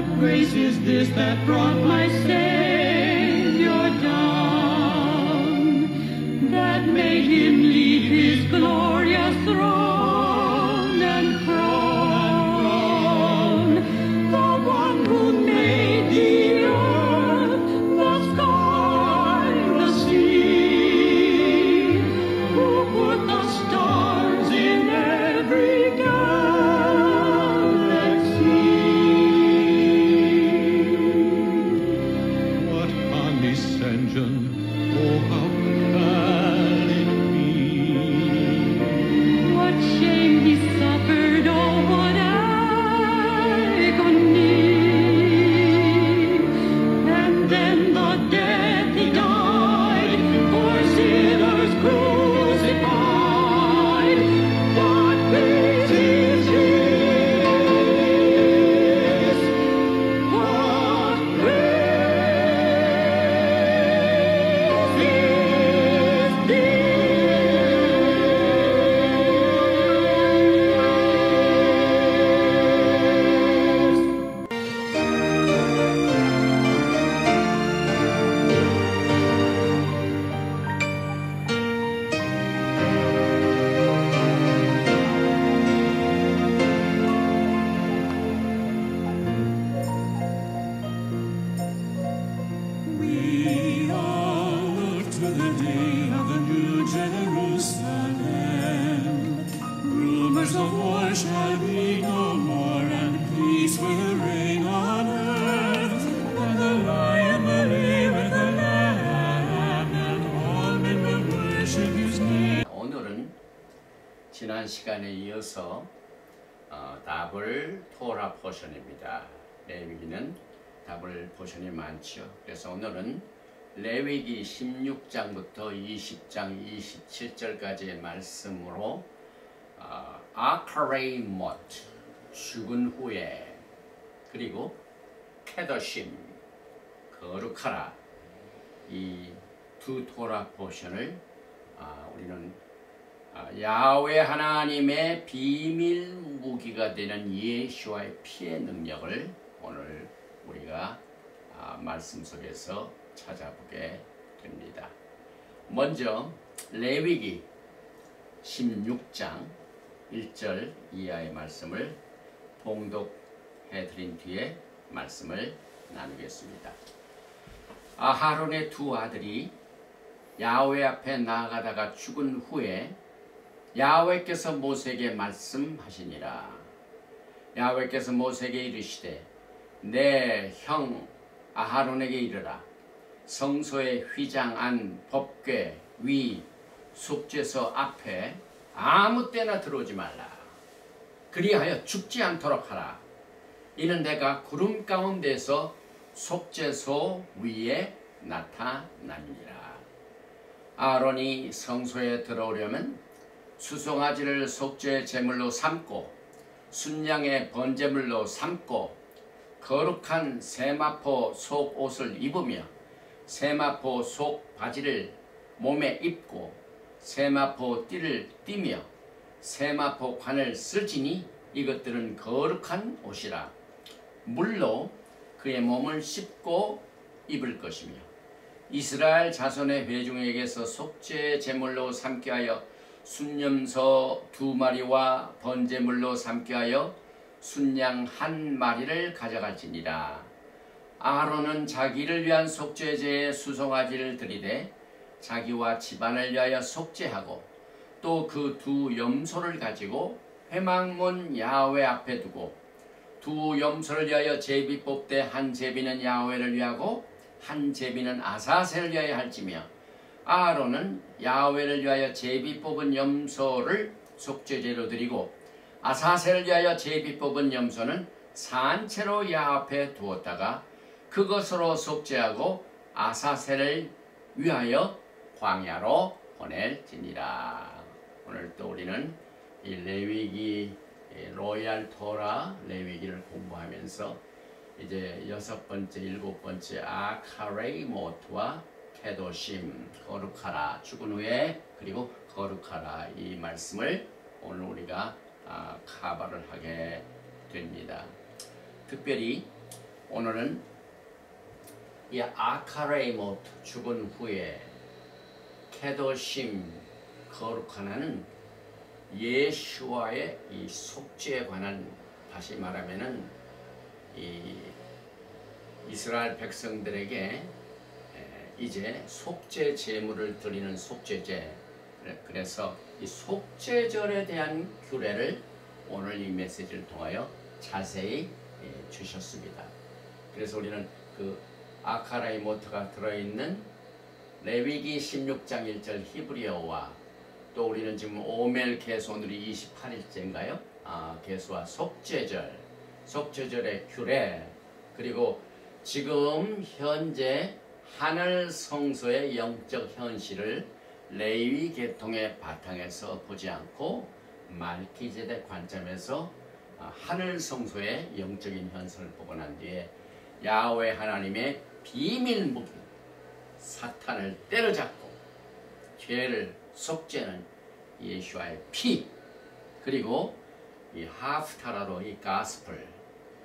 What grace is this that brought my Savior down, that made him leave his glorious throne and crown the one who made the earth, the sky, the sea, who put the stars in every galaxy. What condescension, oh how can it be? What shame he suffered, oh what agony. And then the death he died, for sinners crucified. What peace is his? What grace is this? We all look to the day of the New Jerusalem. Rumors of war shall be no more, and peace will reign on earth. And the Lion will reign with the Lamb, and all men will worship his name. 오늘은 지난 시간에 이어서 답을 토라 포션입니다. 레위기는 답을 포션이 많죠. 그래서 오늘은 레위기 16장부터 20장 27절까지의 말씀으로 아카레이모트 죽은 후에, 그리고 케더심 거룩하라, 이 두 토라 포션을 우리는 야훼 하나님의 비밀 무기가 되는 예수와의 피의 능력을 오늘 우리가 말씀 속에서 찾아보게 됩니다. 먼저 레위기 16장 1절 이하의 말씀을 봉독해 드린 뒤에 말씀을 나누겠습니다. 아하론의 두 아들이 야훼 앞에 나아가다가 죽은 후에 야훼께서 모세에게 말씀하시니라. 야훼께서 모세에게 이르시되 내 형 아하론에게 이르라. 성소의 휘장 안 법궤 위 속죄소 앞에 아무 때나 들어오지 말라. 그리하여 죽지 않도록 하라. 이는 내가 구름 가운데서 속죄소 위에 나타남이니라. 아론이 성소에 들어오려면 수송아지를 속죄 제물로 삼고 순양의 번제물로 삼고 거룩한 세마포 속옷을 입으며 세마포 속 바지를 몸에 입고 세마포 띠를 띠며 세마포 관을 쓰지니 이것들은 거룩한 옷이라. 물로 그의 몸을 씻고 입을 것이며 이스라엘 자손의 회중에게서 속죄 제물로 삼게 하여 순염소 2마리와 번제물로 삼게 하여 순양 1마리를 가져갈지니라. 아론은 자기를 위한 속죄제에 수송아지를 드리되 자기와 집안을 위하여 속죄하고 또 그 두 염소를 가지고 회막문 야훼 앞에 두고 두 염소를 위하여 제비 뽑되 한 제비는 야훼를 위하고 한 제비는 아사셀을 위하여 할지며 아론은 야훼를 위하여 제비 뽑은 염소를 속죄제로 드리고 아사셀을 위하여 제비 뽑은 염소는 산채로 야 앞에 두었다가 그것으로 속죄하고 아사셀을 위하여 광야로 보낼지니라. 오늘 또 우리는 이 레위기 로얄 토라 레위기를 공부하면서 이제 6번째, 7번째 아카레이모트와 케도심 거룩하라 죽은 후에 그리고 거룩하라 이 말씀을 오늘 우리가 카바를 하게 됩니다. 특별히 오늘은 이 아카레이모트 죽은 후에 케도심 거룩하나는 예수와의 이 속죄에 관한, 다시 말하면은 이 이스라엘 백성들에게 이제 속죄 제물을 드리는 속죄제, 그래서 이 속죄절에 대한 규례를 오늘 이 메시지를 통하여 자세히 주셨습니다. 그래서 우리는 그 아카라이모트가 들어있는 레위기 16장 1절 히브리어와 또 우리는 지금 오멜 개소늘이 28일째인가요? 개수와 속죄절의 규례, 그리고 지금 현재 하늘 성소의 영적 현실을 레위 계통의 바탕에서 보지 않고 말기제덱 관점에서 하늘 성소의 영적인 현실을 보고 난 뒤에 야훼 하나님의 비밀 무기 사탄을 때려잡고 죄를 속죄는 예수와의 피, 그리고 이 하프타라로 이 가스펠,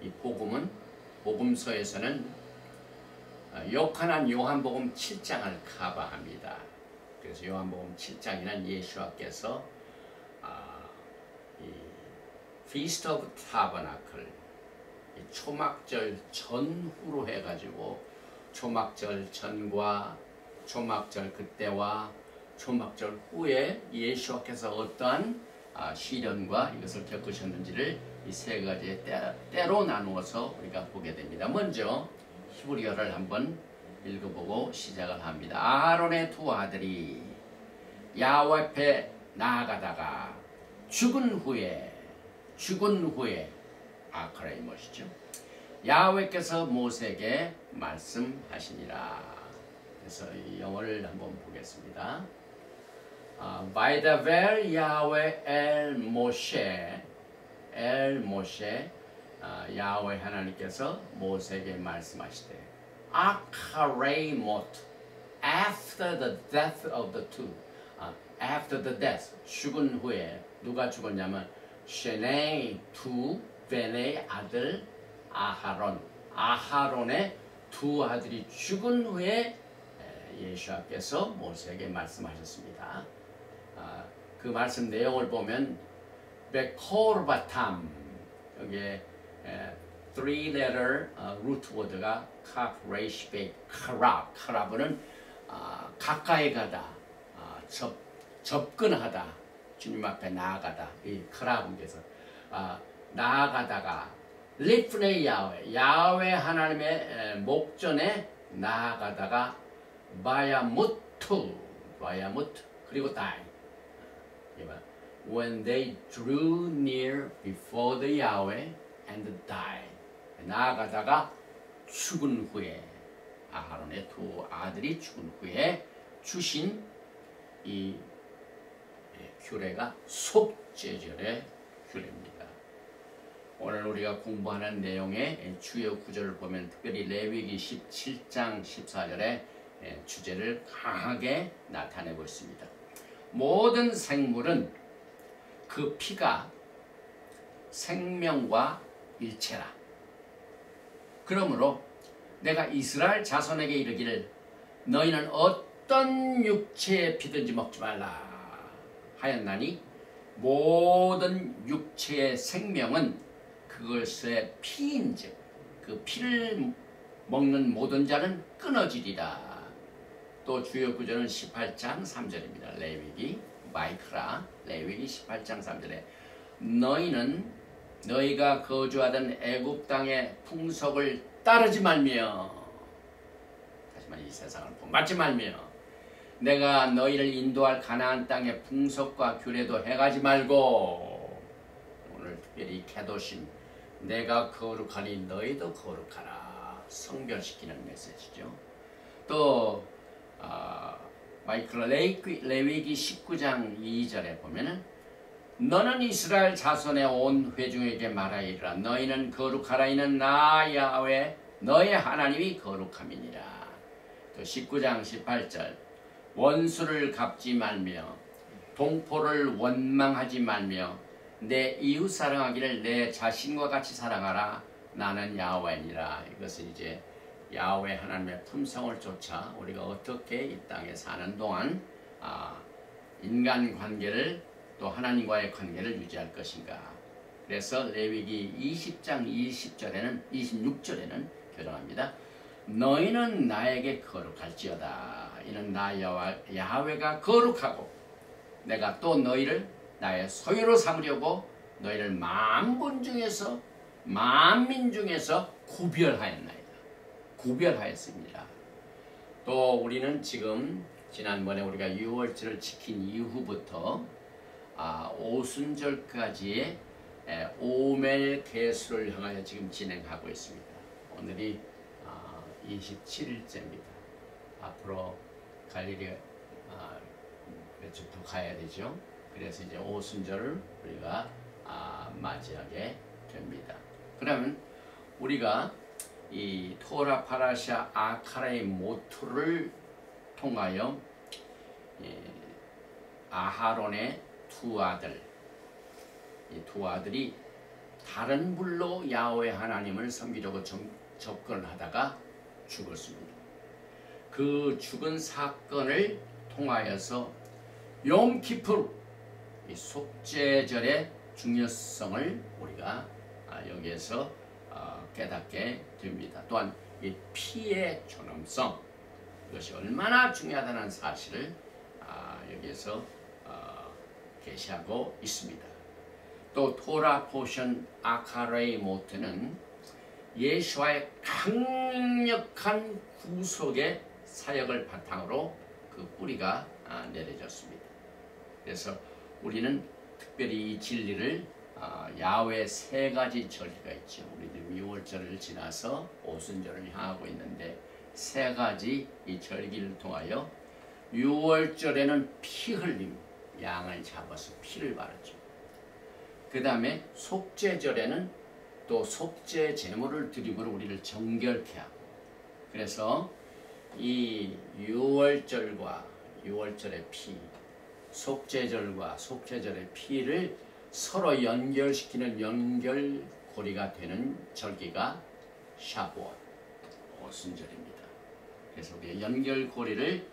이 복음은 복음서에서는 요한복음 7장을 커버합니다. 그래서 요한복음 7장에는 예수와께서 이 Feast of Tabernacle, 초막절 전후로 해가지고 초막절 전과 초막절 그때와 초막절 후에 예수께서 어떠한 시련과 이것을 겪으셨는지를 이 세 가지의 때로 나누어서 우리가 보게 됩니다. 먼저 히브리어를 한번 읽어보고 시작을 합니다. 아하론의 두 아들이 야훼 앞에 나아가다가 죽은 후에 아카레이못이죠. 야훼께서 모세에게 말씀하시니라. 그래서 이 영어를 한번 보겠습니다. By the very Yahweh el Moshe, 야훼 하나님께서 모세에게 말씀하시되 아카레이못, after the death of the two, after the death, 죽은 후에 누가 죽었냐면 쉐네이 두 베네의 아들 아하론의 두 아들이 죽은 후에 예수께서 모세에게 말씀하셨습니다. 그 말씀 내용을 보면 베코르바탐, 여기에 3-letter root word가 카랍은 가까이 가다, 접근하다, 주님 앞에 나아가다. 이 카랍에서 나아가다가 리프네 야훼 하나님의 목전에 나아가다가 바야무트 그리고 die. When they drew near before the Yahweh and died. 나아가다가 죽은 후에, 아하론의 두 아들이 죽은 후에 주신 이 규례가 속죄절의 규례입니다. 오늘 우리가 공부하는 내용의 주요 구절을 보면 특별히 레위기 17장 14절에 주제를 강하게 나타내고 있습니다. 모든 생물은 그 피가 생명과 일체라. 그러므로 내가 이스라엘 자손에게 이르기를 너희는 어떤 육체의 피든지 먹지 말라 하였나니 모든 육체의 생명은 그것의 피인즉 그 피를 먹는 모든 자는 끊어지리라. 또 주요 구절은 18장 3절입니다. 레위기 마이크라 레위기 18장 3절에 너희가 거주하던 애굽 땅의 풍속을 따르지 말며, 다시 말해 이 세상을 본받지 말며 내가 너희를 인도할 가나안 땅의 풍속과 규례도 행하지 말고, 오늘 특별히 케도심, 내가 거룩하니 너희도 거룩하라, 성별시키는 메시지죠. 또 마이클 레위기 19장 2절에 보면은 너는 이스라엘 자손의 온 회중에게 말하이라 너희는 거룩하라 이는 나 야훼 너의 하나님이 거룩함이니라. 또 19장 18절 원수를 갚지 말며 동포를 원망하지 말며 내 이웃 사랑하기를 내 자신과 같이 사랑하라. 나는 야훼니라. 이것은 이제 야훼 하나님의 품성을 쫓아 우리가 어떻게 이 땅에 사는 동안 인간 관계를 또 하나님과의 관계를 유지할 것인가. 그래서 레위기 20장 26절에는 교정합니다. 너희는 나에게 거룩할지어다. 이는 나 야훼가 거룩하고 내가 또 너희를 나의 소유로 삼으려고 너희를 만민 중에서 구별하였나이다. 구별하였습니다. 또 우리는 지금 지난번에 우리가 유월절을 지킨 이후부터 오순절까지의 오멜 계수를 향하여 지금 진행하고 있습니다. 오늘이 27일째입니다. 앞으로 갈일이 몇 주 더 가야 되죠. 그래서 이제 오순절을 우리가 맞이하게 됩니다. 그러면 우리가 이 토라 파라샤 아카라의 모토를 통하여 아하론의 두 아들, 이 두 아들이 다른 불로 야훼 하나님을 섬기려고 접근을 하다가 죽었습니다. 그 죽은 사건을 통하여서 욤키푸르, 이 속죄절의 중요성을 우리가 여기에서 깨닫게 됩니다. 또한 이 피의 존엄성, 이것이 얼마나 중요하다는 사실을 여기에서 계시하고 있습니다. 또 토라 포션 아카레이 모트는 예수와의 강력한 구속의 사역을 바탕으로 그 뿌리가 내려졌습니다. 그래서 우리는 특별히 이 진리를 야훼 세 가지 절기가 있죠. 우리들 유월절을 지나서 오순절을 향하고 있는데 세 가지 이 절기를 통하여 유월절에는 피 흘림, 양을 잡아서 피를 바르죠. 그 다음에 속죄절에는 또 속죄 제물을 드림으로 우리를 정결케 하고, 그래서 이 유월절과 유월절의 피, 속죄절과 속죄절의 피를 서로 연결시키는 연결고리가 되는 절기가 샤부엇, 오순절입니다. 그래서 우리가 연결고리를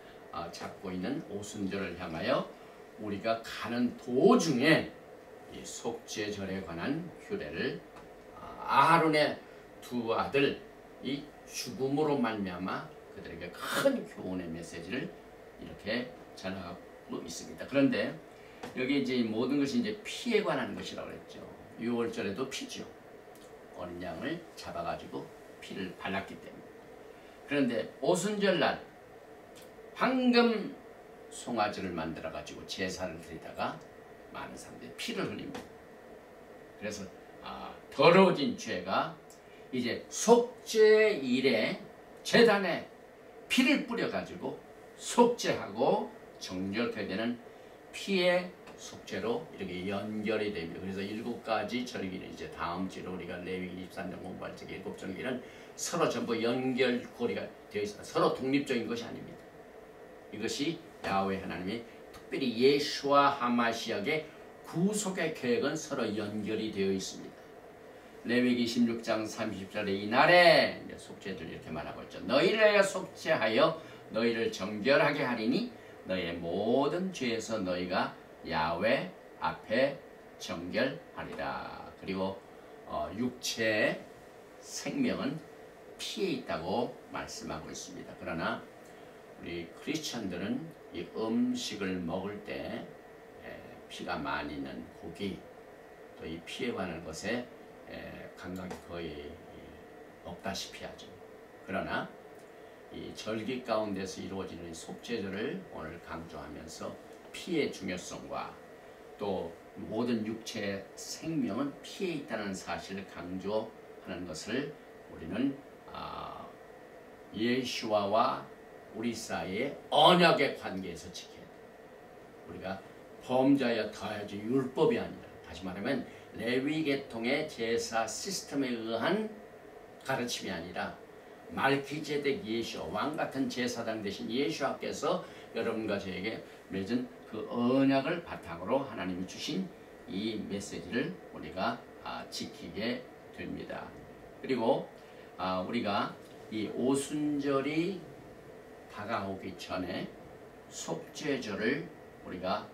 잡고 있는 오순절을 향하여 우리가 가는 도중에 이 속죄절에 관한 규례를 아하론의 두 아들 이 죽음으로 말미암아 그들에게 큰 교훈의 메시지를 이렇게 전하고 있습니다. 그런데 여기 이제 모든 것이 이제 피에 관한 것이라고 그랬죠. 유월절에도 피죠. 어린 양을 잡아가지고 피를 발랐기 때문에. 그런데 오순절 날 황금 송아지를 만들어가지고 제사를 드리다가 많은 사람들이 피를 흘립니다. 그래서 더러워진 죄가 이제 속죄일에 제단에 피를 뿌려가지고 속죄하고 정결케 되는 피의 속죄로 이렇게 연결이 됩니다. 그래서 7가지 절기는 이제 다음 주로 우리가 레위기 23장 공부할 적에 7절기는 서로 전부 연결고리가 되어 있습니다. 서로 독립적인 것이 아닙니다. 이것이 야훼 하나님이 특별히 예수와 하마시아의 구속의 계획은 서로 연결이 되어 있습니다. 레위기 16장 30절에 이날에 속죄들 이렇게 말하고 있죠. 너희를 속죄하여 너희를 정결하게 하리니 너희의 모든 죄에서 너희가 야훼 앞에 정결하리라. 그리고 육체의 생명은 피에 있다고 말씀하고 있습니다. 그러나 우리 크리스천들은 이 음식을 먹을 때 피가 많이 있는 고기, 또 이 피에 관한 것에 감각이 거의 없다시피 하죠. 그러나 이 절기 가운데서 이루어지는 속죄절을 오늘 강조하면서 피의 중요성과 또 모든 육체의 생명은 피에 있다는 사실을 강조하는 것을 우리는 예수와와 우리 사이의 언약의 관계에서 지켜야 돼요. 우리가 범죄하여 더하지 율법이 아니라, 다시 말하면 레위 계통의 제사 시스템에 의한 가르침이 아니라 말기제덱 예수와 왕 같은 제사장 되신 예수께서 여러분과 저에게 맺은 그 언약을 바탕으로 하나님이 주신 이 메시지를 우리가 지키게 됩니다. 그리고 우리가 이 오순절이 다가오기 전에 속죄절을 우리가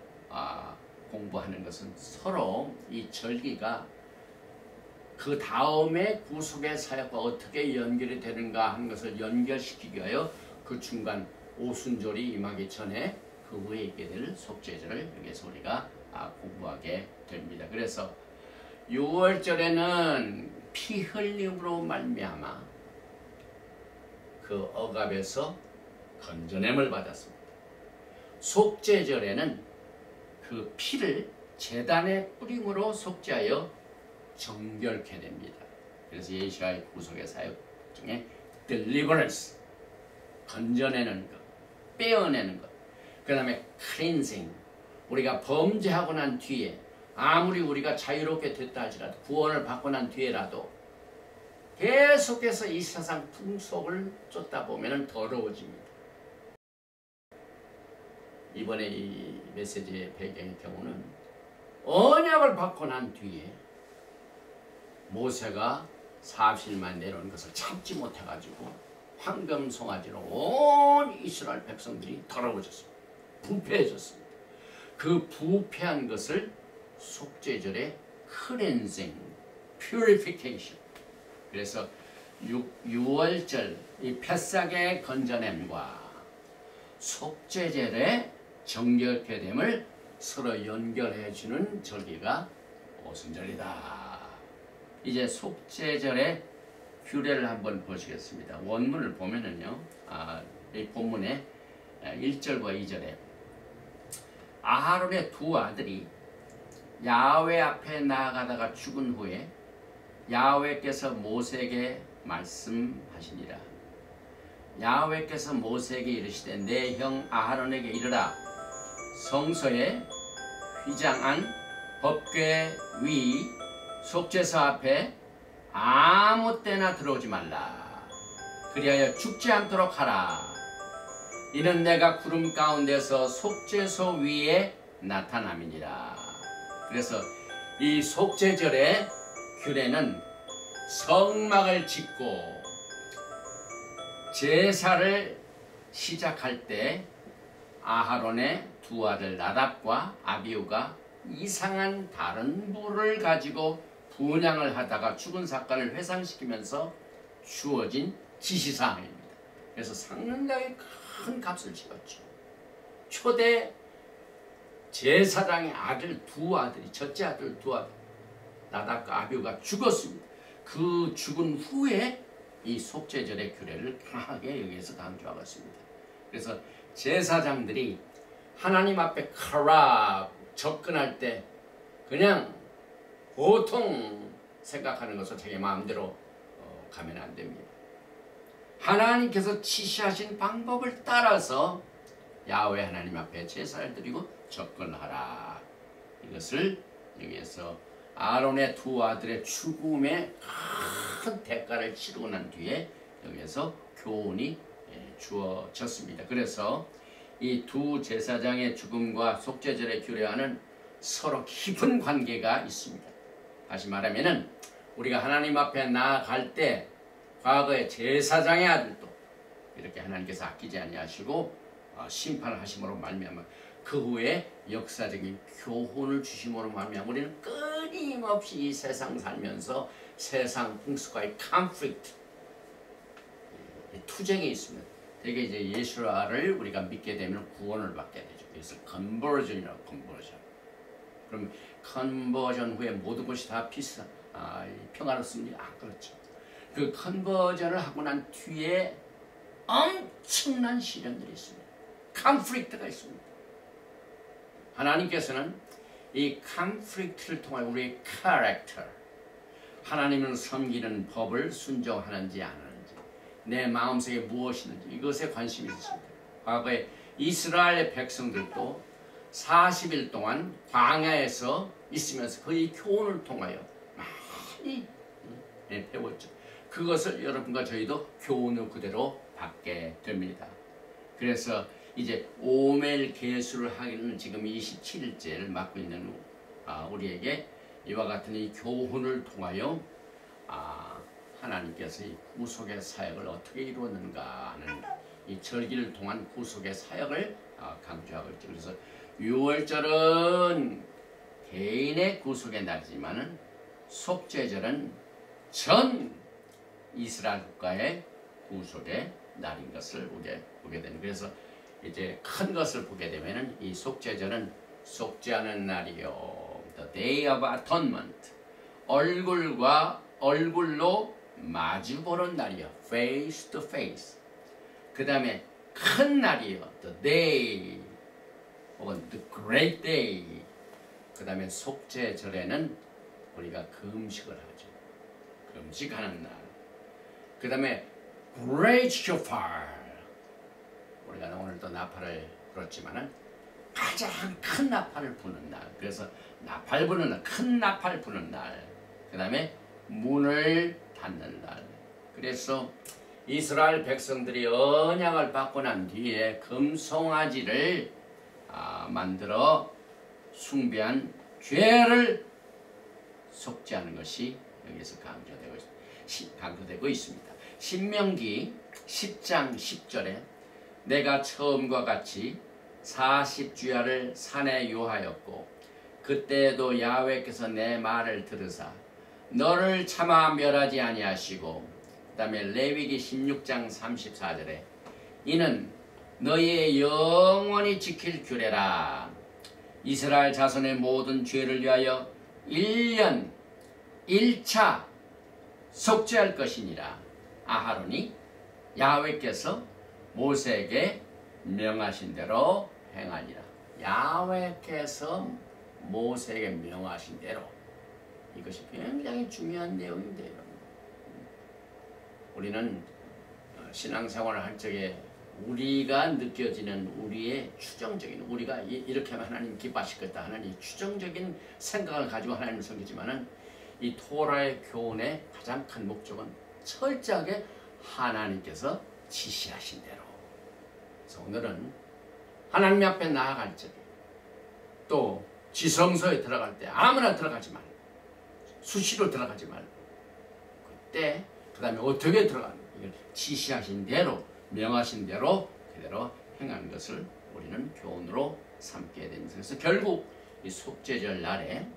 공부하는 것은 서로 이 절기가 그 다음에 구속의 사역과 어떻게 연결이 되는가 하는 것을 연결시키기 위하여 그 중간 오순절이 임하기 전에 그 후에 있게 될 속죄절을 여기서 우리가 공부하게 됩니다. 그래서 6월절에는 피 흘림으로 말미암아 그 억압에서 건져냄을 받았습니다. 속죄절에는 그 피를 제단에 뿌림으로 속죄하여 정결케 됩니다. 그래서 예수와의 구속의 사역 중에 deliverance, 건져내는 것, 빼어내는 것, 그 다음에 cleansing, 우리가 범죄하고 난 뒤에 아무리 우리가 자유롭게 됐다 할지라도 구원을 받고 난 뒤에라도 계속해서 이 세상 풍속을 쫓다 보면 더러워집니다. 이번에 이 메시지의 배경의 경우는 언약을 받고 난 뒤에 모세가 40일만 내려온 것을 참지 못해가지고 황금 송아지로 온 이스라엘 백성들이 더러워졌습니다. 부패해졌습니다. 그 부패한 것을 속죄절의 cleansing, purification. 그래서 6월절 이 패삭의 건져냄과 속죄절의 정결케 됨을 서로 연결해 주는 절기가 오순절이다. 이제 속죄절의 규례를 한번 보시겠습니다. 원문을 보면은요, 이 본문에 1절과 2절에 아하론의 두 아들이 야훼 앞에 나아가다가 죽은 후에 야훼께서 모세에게 말씀하시니라. 야훼께서 모세에게 이르시되 내 형 아하론에게 이르라. 성소에 휘장한 법궤 위 속죄소 앞에 아무 때나 들어오지 말라. 그리하여 죽지 않도록 하라. 이는 내가 구름 가운데서 속죄소 위에 나타남이니라. 그래서 이 속죄절의 규례는 성막을 짓고 제사를 시작할 때 아하론의 두 아들 나답과 아비후가 이상한 다른 물을 가지고 분향을 하다가 죽은 사건을 회상시키면서 주어진 지시사항입니다. 그래서 상당히 큰 값을 치렀죠. 초대 제사장의 아들 두 아들이, 첫째 아들 두 아들 나답과 아비후가 죽었습니다. 그 죽은 후에 이 속죄절의 규례를 강하게 여기에서 강조하고 있습니다. 그래서 제사장들이 하나님 앞에 접근할 때 그냥 보통 생각하는 것을 자기 마음대로 가면 안 됩니다. 하나님께서 지시하신 방법을 따라서 야훼 하나님 앞에 제사를 드리고 접근하라. 이것을 여기에서 아론의 두 아들의 죽음에 큰 대가를 치르고 난 뒤에 여기에서 교훈이 주어졌습니다. 그래서 이 두 제사장의 죽음과 속죄절의 규례와는 서로 깊은 관계가 있습니다. 다시 말하면은 우리가 하나님 앞에 나아갈 때 과거의 제사장의 아들도 이렇게 하나님께서 아끼지 아니하시고 심판을 하심으로 말미암아 그 후에 역사적인 교훈을 주심으로 말미암아 우리는 끊임없이 이 세상 살면서 세상 풍습과의 컨플릭트, 투쟁이 있습니다. 되게 이제 예수를 우리가 믿게 되면 구원을 받게 되죠. 그래서 컨버전이라고, 컨버전. 그럼 컨버전 후에 모든 것이 다 평화롭습니다. 그렇죠. 그 컨버전을 하고 난 뒤에 엄청난 시련들이 있습니다. 컨플릭트가 있습니다. 하나님께서는 이 컨플릭트를 통해 우리의 캐릭터, 하나님을 섬기는 법을 순종하는지 안 하는지, 내 마음속에 무엇이 있는지 이것에 관심이 있습니다. 과거에 이스라엘 백성들도 40일 동안 광야에서 있으면서 그 교훈을 통하여 많이 배웠죠. 그것을 여러분과 저희도 교훈을 그대로 받게 됩니다. 그래서 이제 오멜 계수를 하기는 지금 27일째를 맡고 있는 우리에게 이와 같은 이 교훈을 통하여 하나님께서 이 구속의 사역을 어떻게 이루었는가 하는 이 절기를 통한 구속의 사역을 강조하고 있죠. 그래서 6월절은 개인의 구속의 날이지만은 속죄절은 전 이스라엘 국가의 구속의 날인 것을 보게 되는. 그래서 이제 큰 것을 보게 되면은 이 속죄절은 속죄하는 날이요, The Day of Atonement, 얼굴과 얼굴로 마주보는 날이요, Face to Face. 그 다음에 큰 날이요, The Day 혹은 The Great Day. 그 다음에 속죄절에는 우리가 금식을 하죠. 금식하는 날. 그 다음에 Great Shofar, 우리가 오늘도 나팔을 불었지만은 가장 큰 나팔을 부는 날. 그래서 나팔 부는 날, 큰 나팔 부는 날. 그 다음에 문을 닫는 날. 그래서 이스라엘 백성들이 언약을 받고 난 뒤에 금송아지를 만들어 숭배한 죄를 속죄하는 것이 여기서 강조되고 있습니다. 신명기 10장 10절에 내가 처음과 같이 40주야를 산에 요하였고 그때에도 야훼께서 내 말을 들으사 너를 차마 멸하지 아니하시고, 그 다음에 레위기 16장 34절에 이는 너희의 영원히 지킬 규례라. 이스라엘 자손의 모든 죄를 위하여 1년 1차 속죄할 것이니라. 아하론이 야훼께서 모세에게 명하신 대로 행하니라. 야훼께서 모세에게 명하신 대로. 이것이 굉장히 중요한 내용인데요. 우리는 신앙생활을 할 적에 우리가 느껴지는 우리의 추정적인, 우리가 이렇게 하면 하나님 기뻐하시겠다 하는 이 추정적인 생각을 가지고 하나님을 섬기지만은 이 토라의 교훈의 가장 큰 목적은 철저하게 하나님께서 지시하신 대로. 그래서 오늘은 하나님 앞에 나아갈 적에, 또 지성소에 들어갈 때 아무나 들어가지 말고, 수시로 들어가지 말고, 그때 그 다음에 어떻게 들어가는, 이걸 지시하신 대로, 명하신 대로 그대로 행하는 것을 우리는 교훈으로 삼게 됩니다. 그래서 결국 이 속죄절 날에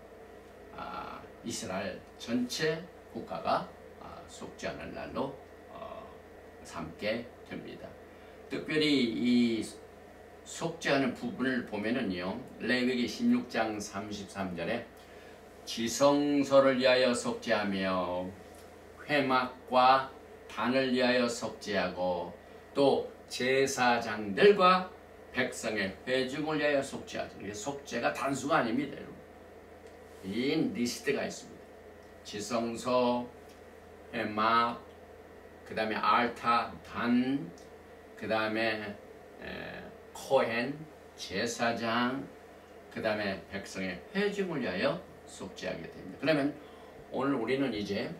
이스라엘 전체 국가가 속죄하는 날로 삼게 됩니다. 특별히 이 속죄하는 부분을 보면은요, 레위기 16장 33절에 지성소를 위하여 속죄하며 회막과 단을 위하여 속죄하고 또 제사장들과 백성의 회중을 위하여 속죄하죠. 이게 속죄가 단수가 아닙니다, 여러분. 이 리스트가 있습니다. 지성소, 회막, 그 다음에 알타, 단, 그 다음에 코헨, 제사장, 그 다음에 백성의 회중을 위하여 속죄하게 됩니다. 그러면 오늘 우리는 이제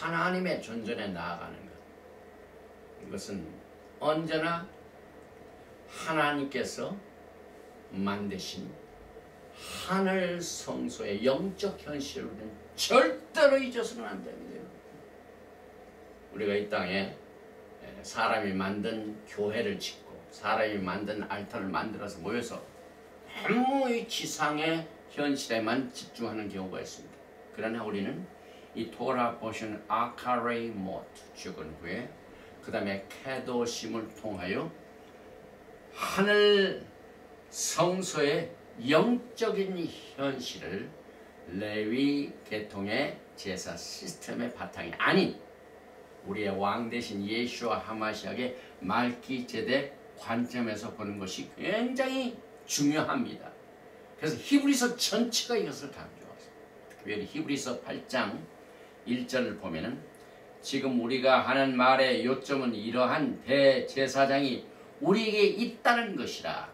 하나님의 존전에 나아가는 것. 이것은 언제나 하나님께서 만드신 하늘 성소의 영적 현실을 우리는 절대로 잊어서는 안 됩니다. 우리가 이 땅에 사람이 만든 교회를 짓고 사람이 만든 알타를 만들어서 모여서 너무 이 지상의 현실에만 집중하는 경우가 있습니다. 그러나 우리는 이 토라 보시는 아카레이 모트, 죽은 후에 그 다음에 캐도심을 통하여 하늘 성소의 영적인 현실을 레위 계통의 제사 시스템의 바탕이 아닌 우리의 왕 대신 예수와 하마시아의 말기제덱 관점에서 보는 것이 굉장히 중요합니다. 그래서 히브리서 전체가 이것을 강조하죠. 특별히 히브리서 8장 1절을 보면은 지금 우리가 하는 말의 요점은 이러한 대제사장이 우리에게 있다는 것이라.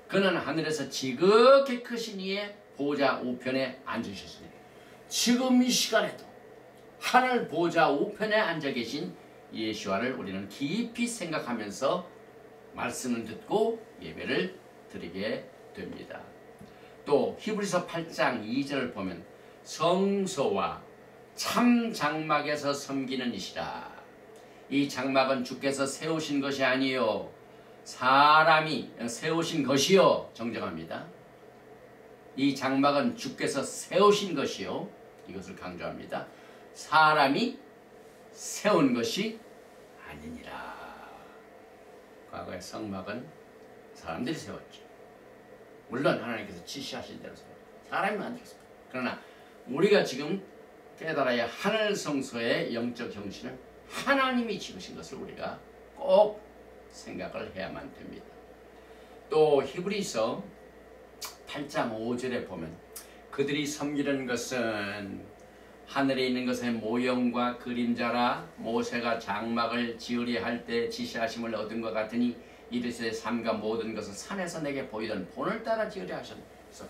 그는 하늘에서 지극히 크신 이의 보좌 우편에 앉으셨으니 지금 이 시간에도 하늘 보좌 우편에 앉아 계신 예수와를 우리는 깊이 생각하면서 말씀을 듣고 예배를 드리게 됩니다. 또 히브리서 8장 2절을 보면 성소와 참 장막에서 섬기는 이시라. 이 장막은 주께서 세우신 것이 아니요 사람이 세우신 것이요. 정정합니다. 이 장막은 주께서 세우신 것이요. 이것을 강조합니다. 사람이 세운 것이 아니니라. 과거의 성막은 사람들이 세웠죠. 물론 하나님께서 지시하신 대로 사람이 만들었습니다. 그러나 우리가 지금 깨달아야 하늘 성소의 영적 형신은 하나님이 지으신 것을 우리가 꼭 생각을 해야만 됩니다. 또 히브리서 8장 5절에 보면 그들이 섬기는 것은 하늘에 있는 것의 모형과 그림자라 모세가 장막을 지으려 할 때 지시하심을 얻은 것 같으니 이르시되 삼가 모든 것은 산에서 내게 보이던 본을 따라 지으려 하셨다. 그래서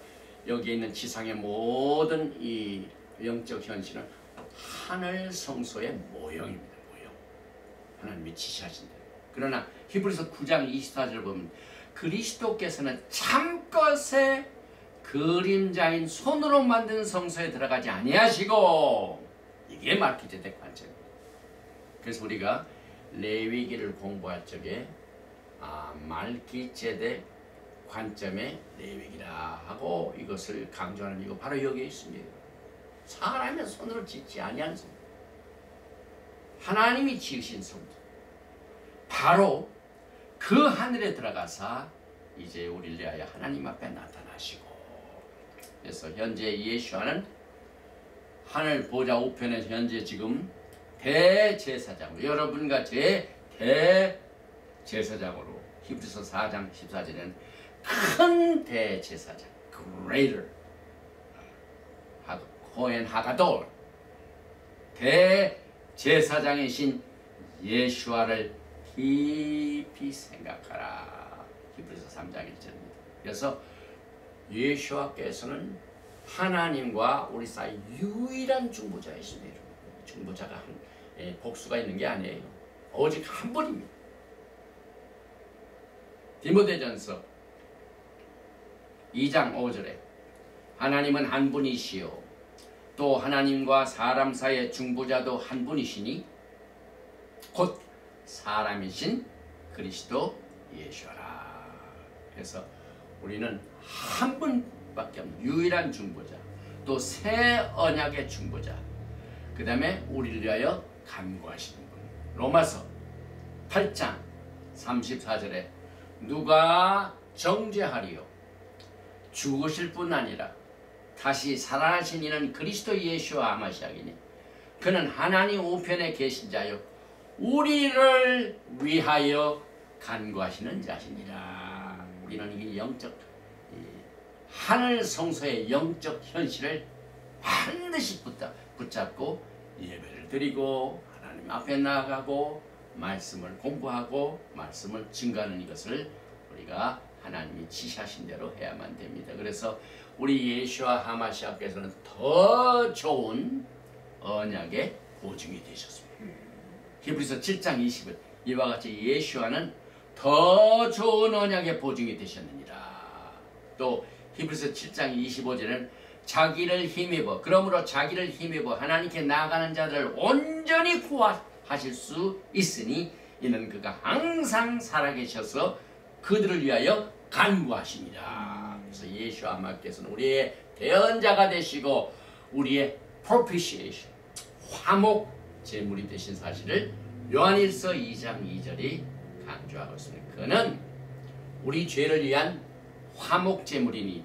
여기에 있는 지상의 모든 이 영적 현실은 하늘 성소의 모형입니다. 모형. 하나님이 지시하신 대로. 그러나 히브리서 9장 24절을 보면 그리스도께서는 참것의 그림자인 손으로 만든 성소에 들어가지 아니하시고, 이게 말기제덱 관점입니다. 그래서 우리가 레위기를 공부할 적에 말기제덱 관점의 레위기라 하고 이것을 강조하는 이유가 바로 여기에 있습니다. 사람의 손으로 짓지 아니하는 성소, 하나님이 지으신 성소, 바로 그 하늘에 들어가사 이제 우리를 위하여 하나님 앞에 나타나시고, 그래서 현재 예수와는 하늘 보좌 우편에 현재 지금 대제사장으로, 여러분과 제 대제사장으로, 히브리서 4장 14절에는 큰 대제사장, greater, 코엔 하가돌, 대제사장이신 예수와를 깊이 생각하라. 히브리서 3장 1절입니다. 그래서 예수와께서는 하나님과 우리 사이 유일한 중보자이십니다. 중보자가 복수가 있는 게 아니에요. 오직 한 분입니다. 디모데전서 2장 5절에 하나님은 한 분이시요 또 하나님과 사람 사이의 중보자도 한 분이시니 곧 사람이신 그리스도 예수라. 그래서 우리는 한 분밖에 없는 유일한 중보자, 또 새 언약의 중보자, 그 다음에 우리를 위하여 간구하시는 분. 로마서 8장 34절에 누가 정죄하리요? 죽으실 뿐 아니라 다시 살아나신 이는 그리스도 예수와 아마시아이니 그는 하나님 우편에 계신 자요 우리를 위하여 간구하시는 자시니라. 우리는 이 영적 하늘 성소의 영적 현실을 반드시 붙잡고 예배를 드리고 하나님 앞에 나아가고 말씀을 공부하고 말씀을 증거하는 이것을 우리가 하나님이 지시하신 대로 해야만 됩니다. 그래서 우리 예수와 하마시아께서는 더 좋은 언약의 보증이 되셨습니다. 히브리서 7장 20절 이와 같이 예수와는 더 좋은 언약의 보증이 되셨느니라. 또 히브리서 7장 25절에는 자기를 힘입어 그러므로 자기를 힘입어 하나님께 나아가는 자들을 온전히 구하실 수 있으니 이는 그가 항상 살아계셔서 그들을 위하여 간구하십니다. 그래서 예수와 하나님께서는 우리의 대언자가 되시고 우리의 propitiation, 화목 제물이 되신 사실을 요한일서 2장 2절이 강조하고 있습니다. 그는 우리 죄를 위한 화목 제물이니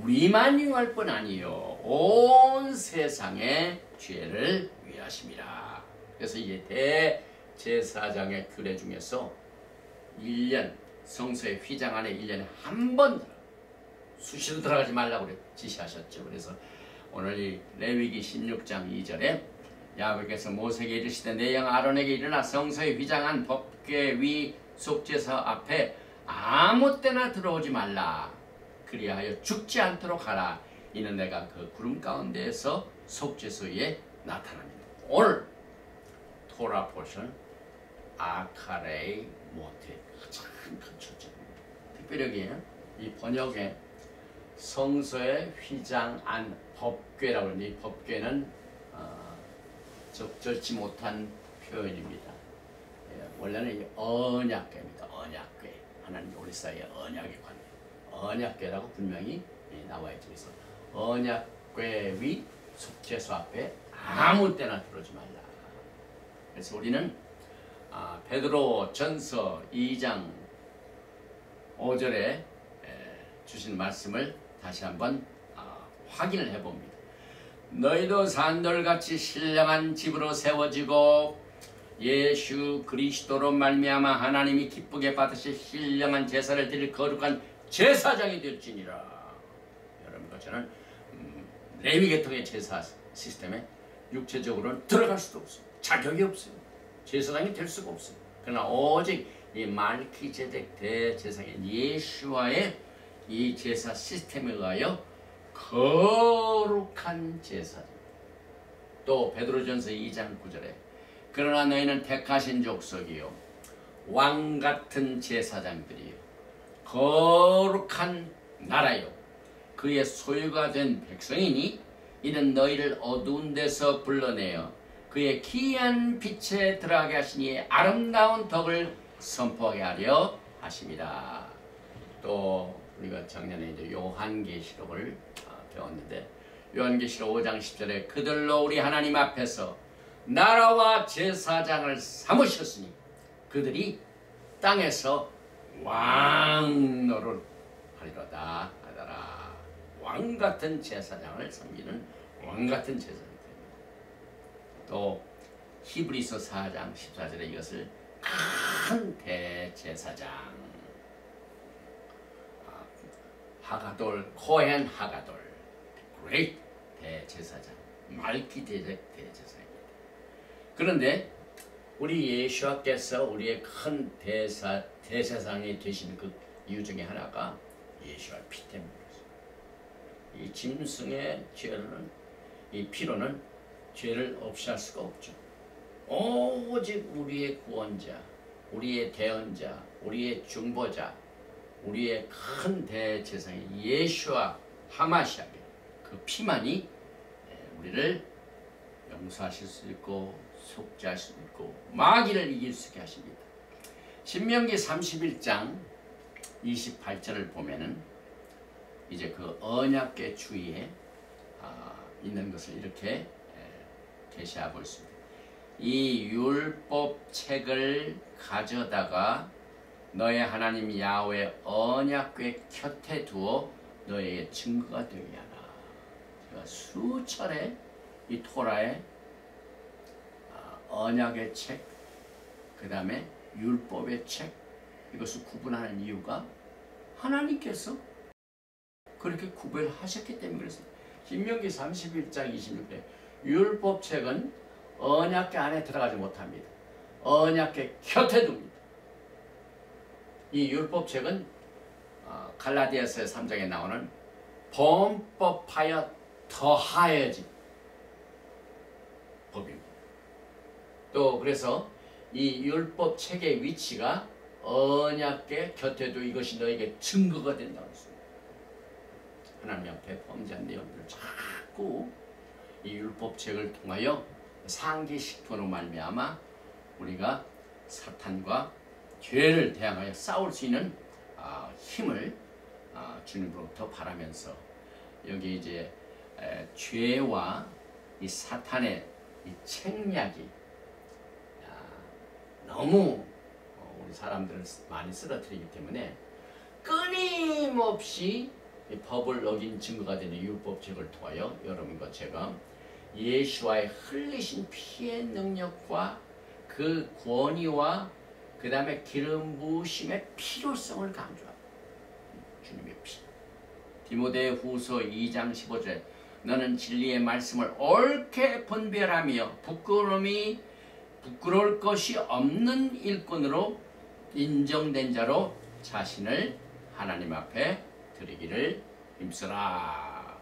우리만 유할 뿐 아니요 온 세상의 죄를 위하심이라. 그래서 이게 대제사장의 규례 중에서 1년 성소의 휘장 안에 1년에 한 번 수시로 들어가지 말라고 지시하셨죠. 그래서 오늘 이 레위기 16장 2절에 야훼께서 모세에게 이르시되 내 영 아론에게 일어나 성소의 휘장 안 법궤 위 속죄소 앞에 아무 때나 들어오지 말라. 그리하여 죽지 않도록 하라. 이는 내가 그 구름 가운데에서 속죄소에 나타납니다. 오늘 토라 포션 아카레이 모테 가장 큰 초점입니다. 특별히 이 번역에 성소의 휘장 안 법궤라고 하는데 이 법궤는 적절치 못한 표현입니다. 예, 원래는 이 언약궤입니다. 언약궤. 하나님 우리 사이의 언약의 관계. 언약궤라고 분명히 나와 있죠. 그래서 언약궤 위 속죄소 앞에 아무 때나 들어오지 말라. 그래서 우리는 베드로 전서 2장 5절에 주신 말씀을 다시 한번 확인을 해봅니다. 너희도 산돌같이 신령한 집으로 세워지고 예수 그리스도로 말미암아 하나님이 기쁘게 받으실 신령한 제사를 드릴 거룩한 제사장이 될지니라. 여러분과 저는 레위 계통의 제사 시스템에 육체적으로는 들어갈 수도 없어요. 자격이 없어요. 제사장이 될 수가 없어요. 그러나 오직 이 말키제덱 대제사장인 예수와의 이 제사 시스템에 의하여 거룩한 제사장. 또 베드로전서 2장 9절에 그러나 너희는 택하신 족속이요 왕같은 제사장들이요 거룩한 나라요 그의 소유가 된 백성이니 이는 너희를 어두운 데서 불러내어 그의 기이한 빛에 들어가게 하시니 아름다운 덕을 선포하게 하려 하십니다. 또 우리가 작년에 이제 요한계시록을 배웠는데 요한계시록 5장 10절에 그들로 우리 하나님 앞에서 나라와 제사장을 삼으셨으니 그들이 땅에서 왕노를 하리로다 하더라. 왕같은 제사장을 섬기는 왕같은 제사장입니다. 또 히브리서 4장 14절에 이것을 큰 대제사장 하가돌 코헨 하가돌 great 대제사장 말기제덱 대제사장입니다. 그런데 우리 예수께서 우리의 큰 대제사장이 되신 그 이유 중에 하나가 예수의 피 때문이었어요. 이 짐승의 죄로는 이 피로는 죄를 없이 할 수가 없죠. 오직 우리의 구원자, 우리의 대언자, 우리의 중보자, 우리의 큰 대제사장인 예수와 하마시아의 그 피만이 우리를 용서하실 수 있고 속죄할 수 있고 마귀를 이길 수 있게 하십니다. 신명기 31장 28절을 보면은 이제 그 언약궤 주위에 있는 것을 이렇게 계시하고 있습니다. 이 율법책을 가져다가 너의 하나님 야훼 언약궤 곁에 두어 너에게 증거가 되게 하라. 제가 수차례 이 토라의 언약의 책, 그 다음에 율법의 책, 이것을 구분하는 이유가 하나님께서 그렇게 구별하셨기 때문에 그렇습니다. 신명기 31장 26절 율법책은 언약궤 안에 들어가지 못합니다. 언약궤 곁에 둡니다. 이 율법책은 갈라디아서 3장에 나오는 범법하여 더하여진 법입니다. 또 그래서 이 율법 책의 위치가 언약궤 곁에도 이것이 너에게 증거가 된다고 했습니다. 하나님 앞에 범죄한 내용들을 자꾸 이 율법 책을 통하여 상기식토로 말미암아 우리가 사탄과 죄를 대항하여 싸울 수 있는 힘을 주님으로부터 바라면서 여기 이제 죄와 이 사탄의 이 책략이 너무 우리 사람들을 많이 쓰러뜨리기 때문에 끊임없이 이 법을 어긴 증거가 되는 율법책을 통하여 여러분과 제가 예수와의 흘리신 피의 능력과 그 권위와 그 다음에 기름 부으심의 필요성을 강조합니다. 주님의 피. 디모데 후서 2장 15절에 너는 진리의 말씀을 옳게 분별하며 부끄러울 것이 없는 일꾼으로 인정된 자로 자신을 하나님 앞에 드리기를 힘쓰라.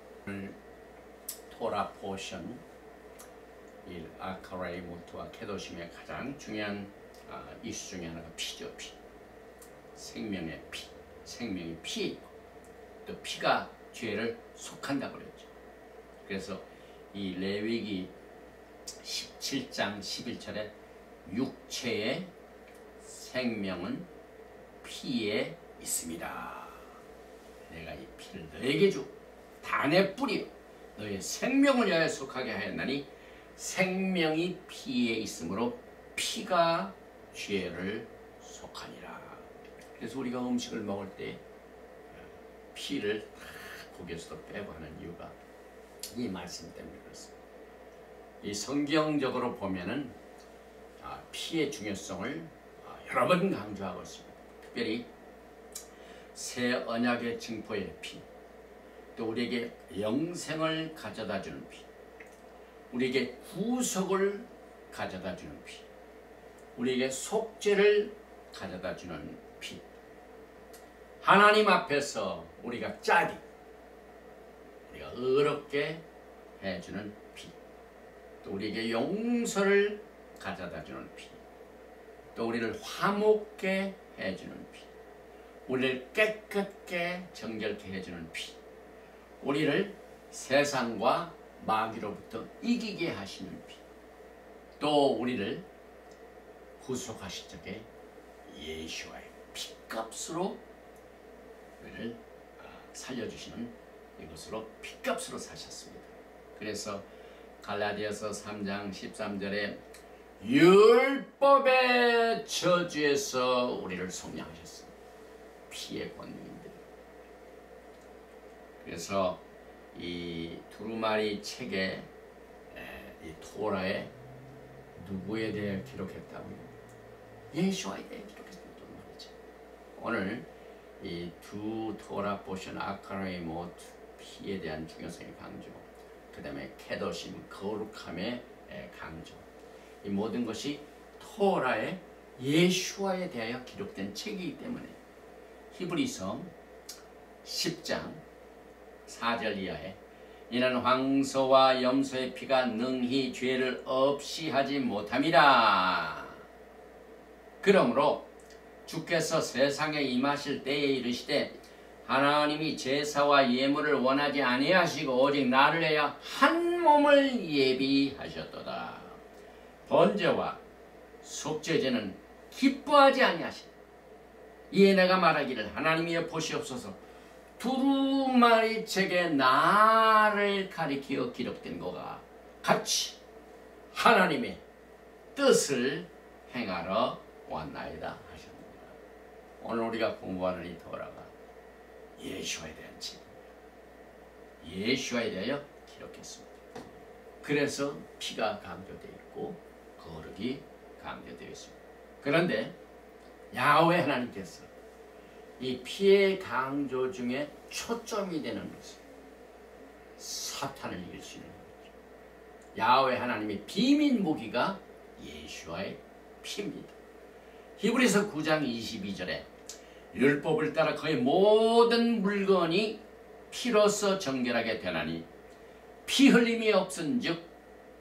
토라 포션 이 아카라이 모토와 케도심의 가장 중요한 이슈 중에 하나가 피죠. 피. 생명의 피. 생명이 피에 있고 또 피가 죄를 속한다고 그랬죠. 그래서 이 레위기 17장 11절에 육체의 생명은 피에 있습니다. 내가 이 피를 너에게 주고 다 내 뿌리요 너의 생명을 위하여 속하게 하였나니 생명이 피에 있으므로 피가 죄를 속하니라. 그래서 우리가 음식을 먹을 때 피를 고기에서도 빼고 하는 이유가 이 말씀 때문에 그렇습니다. 이 성경적으로 보면은 피의 중요성을 여러 번 강조하고 있습니다. 특별히 새 언약의 증거의 피, 또 우리에게 영생을 가져다주는 피, 우리에게 구속을 가져다주는 피, 우리에게 속죄를 가져다주는 피, 하나님 앞에서 우리가 짜디, 우리가 의롭게 해주는 피, 또 우리에게 용서를 가져다주는 피, 또 우리를 화목게 해주는 피, 우리를 깨끗게 정결케 해주는 피, 우리를 세상과 마귀로부터 이기게 하시는 피, 또 우리를 구속하실 적에 예수와의 피값으로 우리를 살려주시는 이것으로 피값으로 사셨습니다. 그래서 갈라디아서 3장 13절에 율법의 저주에서 우리를 속량하셨습니다. 피의 권능인데. 그래서 이 두루마리 책에 이 토라에 누구에 대해 기록했다고요? 예수와에 대해 기록했습니다. 말이죠. 오늘 이 두 토라 포션 아카라의 모트 피에 대한 중요성의 강조, 그 다음에 케도심 거룩함의 강조, 이 모든 것이 토라의 예수와에 대하여 기록된 책이기 때문에 히브리서 10장 4절 이하에 이는 황소와 염소의 피가 능히 죄를 없이 하지 못함이라. 그러므로 주께서 세상에 임하실 때에 이르시되 하나님이 제사와 예물을 원하지 아니하시고 오직 나를 위하여 한 몸을 예비하셨도다. 번제와 속죄제는 기뻐하지 아니하시니 이에 내가 말하기를 하나님이여 보시옵소서 두루마리 책에 나를 가리키어 기록된 것과 같이 하나님의 뜻을 행하러 왔나이다 하셨습니다. 오늘 우리가 공부하는 이 토라가 예수와에 대한 책입니다. 예수와에 대하여 기록했습니다. 그래서 피가 강조되어 있고 거룩이 강조되어 있습니다. 그런데 야훼 하나님께서 이 피의 강조 중에 초점이 되는 것은 사탄을 이길 수 있는 것이죠. 야훼 하나님의 비밀 무기가 예수와의 피입니다. 히브리서 9장 22절에 율법을 따라 거의 모든 물건이 피로서 정결하게 되나니 피 흘림이 없은즉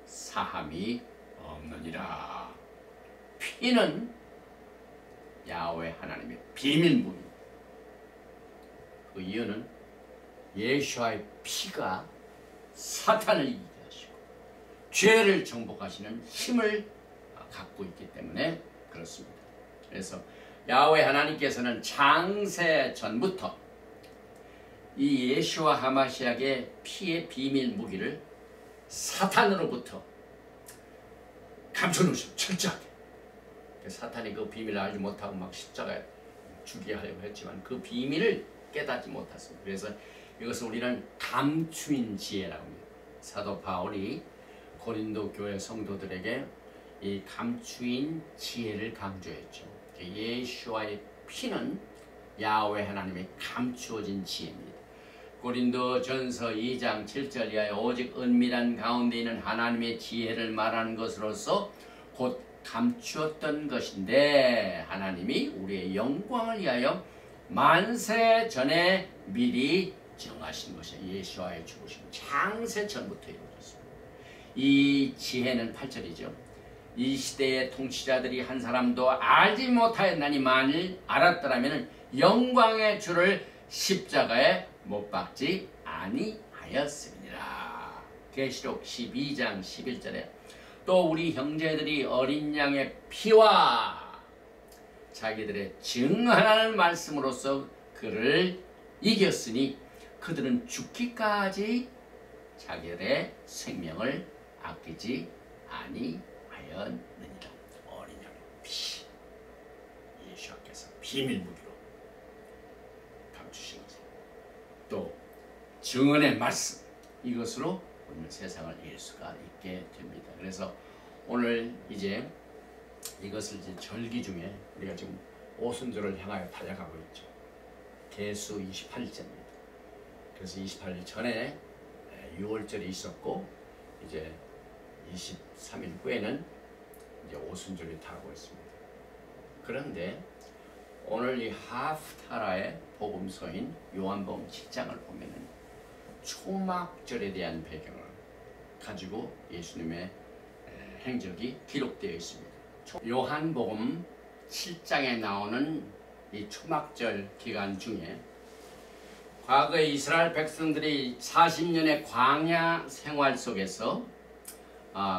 사함이 없느니라. 피는 야훼 하나님의 비밀 무기. 그 이유는 예수와의 피가 사탄을 이기게 하시고 죄를 정복하시는 힘을 갖고 있기 때문에 그렇습니다. 그래서 야훼 하나님께서는 창세 전부터 이 예수와 하마시아의 피의 비밀 무기를 사탄으로부터 감춰놓으셨죠. 철저하게. 사탄이 그 비밀을 알지 못하고 막 십자가에 죽게 하려고 했지만 그 비밀을 깨닫지 못했습니다. 그래서 이것을 우리는 감추인 지혜라고 합니다. 사도 바울이 고린도 교회 성도들에게 이 감추인 지혜를 강조했죠. 예수와의 피는 야훼 하나님의 감추어진 지혜입니다. 고린도 전서 2장 7절 이하에 오직 은밀한 가운데 있는 하나님의 지혜를 말하는 것으로서 곧 감추었던 것인데 하나님이 우리의 영광을 위하여 만세 전에 미리 정하신 것이 예수와의 죽으심 창세 전부터 이루어졌습니다. 이 지혜는 8절이죠. 이 시대의 통치자들이 한 사람도 알지 못하였나니 만일 알았더라면 영광의 주를 십자가에 못 박지 아니하였습니다. 계시록 12장 11절에 또 우리 형제들이 어린 양의 피와 자기들의 증언하는 말씀으로써 그를 이겼으니 그들은 죽기까지 자기들의 생명을 아끼지 아니하였느니라. 어린 양의 피, 예수께서 비밀 무기로 감추신 것입니다. 또 증언의 말씀, 이것으로 우리는 세상을 이길 수가 있게 됩니다. 그래서 오늘 이제 이것을 이제 절기 중에 우리가 지금 오순절을 향하여 달려가고 있죠. 계수 28일째입니다. 그래서 28일 전에 6월절이 있었고 이제 23일 후에는 이제 오순절이 다가오고 있습니다. 그런데 오늘 이 하프타라의 복음서인 요한복음 7장을 보면은 초막절에 대한 배경을 가지고 예수님의 행적이 기록되어 있습니다. 요한복음 7장에 나오는 이 초막절 기간 중에 과거에 이스라엘 백성들이 40년의 광야 생활 속에서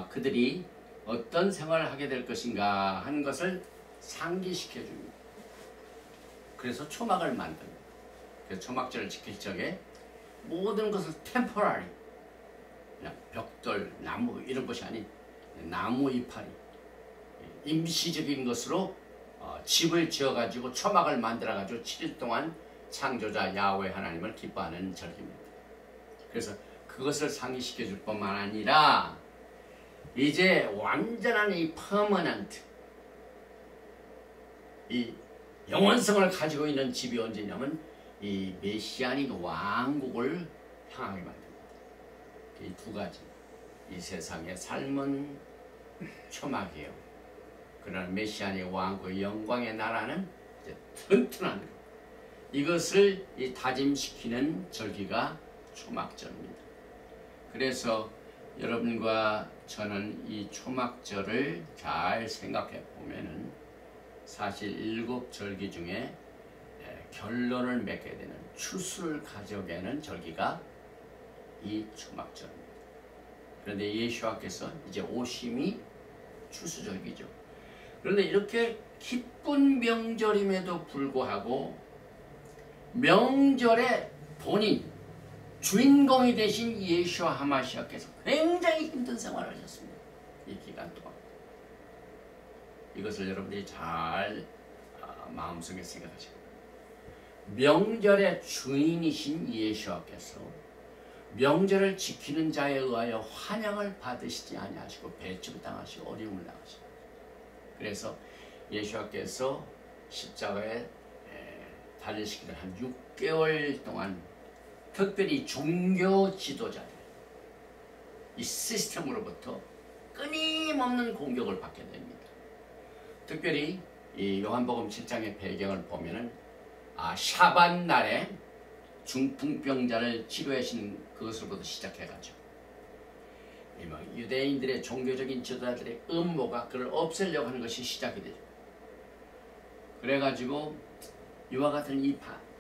그들이 어떤 생활을 하게 될 것인가 하는 것을 상기시켜 줍니다. 그래서 초막을 만듭니다. 그래서 초막절을 지킬 적에 모든 것을 템포러리, 그냥 벽돌, 나무 이런 것이 아닌 나무 이파리, 임시적인 것으로 집을 지어가지고 초막을 만들어가지고 7일 동안 창조자 야훼 하나님을 기뻐하는 절기입니다. 그래서 그것을 상기시켜 줄 뿐만 아니라 이제 완전한 이 퍼머넌트, 이 영원성을 가지고 있는 집이 언제냐면 이 메시아닉 왕국을 향하게 만듭니다. 이 두 가지, 이 세상의 삶은 초막이에요. 그러나 메시아닉 왕국의 영광의 나라는 이제 튼튼한 것. 이것을 다짐시키는 절기가 초막절입니다. 그래서 여러분과 저는 이 초막절을 잘 생각해 보면은 사실 7절기 중에 결론을 맺게 되는 추수를 가져오게 하는 절기가 이 초막절입니다. 그런데 예수와께서 이제 오심이 추수절기죠. 그런데 이렇게 기쁜 명절임에도 불구하고 명절의 본인, 주인공이 되신 예수와 하마시아께서 굉장히 힘든 생활을 하셨습니다. 이 기간 동안. 이것을 여러분들이 잘 마음속에 생각하셔야 됩니다. 명절의 주인이신 예수와께서 명절을 지키는 자에 의하여 환영을 받으시지 아니하시고 배척당하시고 어려움을 당하십니다. 그래서 예수와께서 십자가에 달리시기를 한 6개월 동안 특별히 종교 지도자들, 이 시스템으로부터 끊임없는 공격을 받게 됩니다. 특별히 이 요한복음 7장의 배경을 보면은 샤반 날에 중풍병자를 치료하신 그것으로부터 시작해가지고 유대인들의 종교적인 지도자들의 음모가 그를 없애려고 하는 것이 시작이 되죠. 그래가지고 이와 같은 이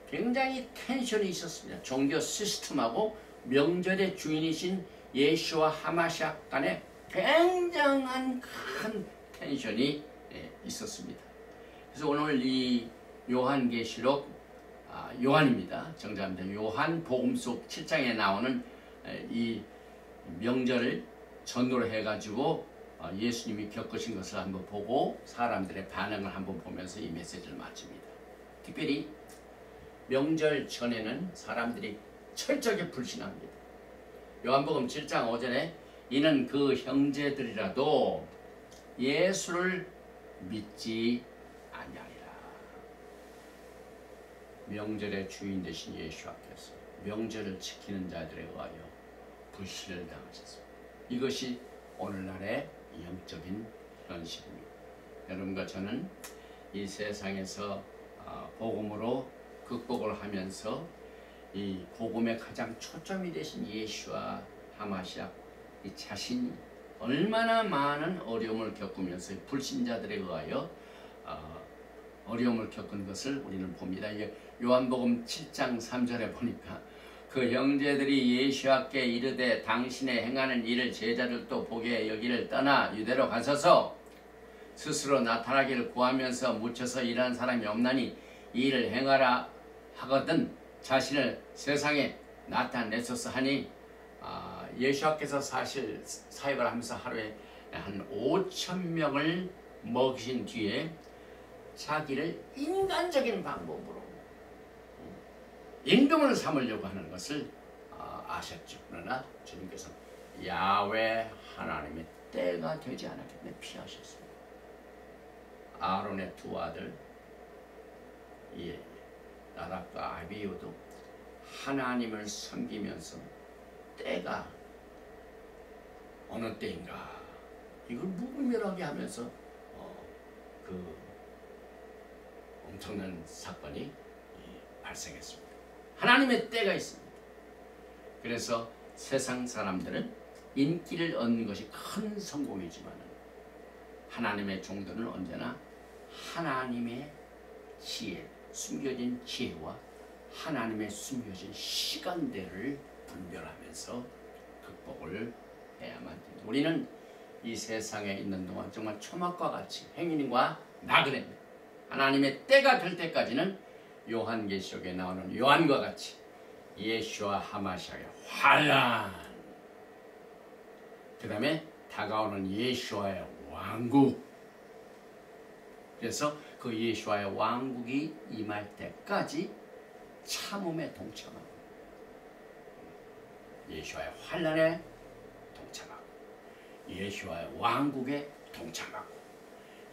굉장히 텐션이 있었습니다. 종교 시스템하고 명절의 주인이신 예수와 하마시아 간에 굉장한 큰 텐션이 있었습니다. 그래서 오늘 이 요한계시록 요한입니다. 정답입니다. 요한복음속 7장에 나오는 이 명절을 전도를 해가지고 예수님이 겪으신 것을 한번 보고 사람들의 반응을 한번 보면서 이 메시지를 마칩니다. 특별히 명절 전에는 사람들이 철저하게 불신합니다. 요한복음 7장 5절에 이는 그 형제들이라도 예수를 믿지 아니하리라. 명절의 주인 되신 예수 앞에서 명절을 지키는 자들에 의하여 불신을 당하셨습니다. 이것이 오늘날의 영적인 현실입니다. 여러분과 저는 이 세상에서 복음으로 극복을 하면서 이 복음의 가장 초점이 되신 예수와 하마시아 이 자신이 얼마나 많은 어려움을 겪으면서 불신자들에 의하여 어려움을 겪은 것을 우리는 봅니다. 이게 요한복음 7장 3절에 보니까 그 형제들이 예수께 이르되 당신의 행하는 일을 제자들도 보게 여기를 떠나 유대로 가셔서 스스로 나타나기를 구하면서 묻혀서 일하는 사람이 없나니 이 일을 행하라 하거든 자신을 세상에 나타내소서 하니 예수께서 사실 사역을 하면서 하루에 한 5,000명을 먹이신 뒤에 자기를 인간적인 방법으로 임금을 삼으려고 하는 것을 아셨죠. 그러나 주님께서 야훼 하나님의 때가 되지 않았기 때문에 피하셨습니다. 아론의 두 아들 나답과 아비후도 하나님을 섬기면서 때가 어느 때인가 이걸 무분별하게 하면서 그 엄청난 사건이 발생했습니다. 하나님의 때가 있습니다. 그래서 세상 사람들은 인기를 얻는 것이 큰 성공이지만 하나님의 종들은 언제나 하나님의 지혜, 숨겨진 지혜와 하나님의 숨겨진 시간대를 분별하면서 극복을 해야만 됩니다. 우리는 이 세상에 있는 동안 정말 초막과 같이 행인과 나그네입니다. 하나님의 때가 될 때까지는 요한계시록에 나오는 요한과 같이 예수와 하마시아의 환란, 그 다음에 다가오는 예수와의 왕국, 그래서 그 예수와의 왕국이 임할 때까지 참음에 동참하고 예수와의 환란에 동참하고 예수와의 왕국에 동참하고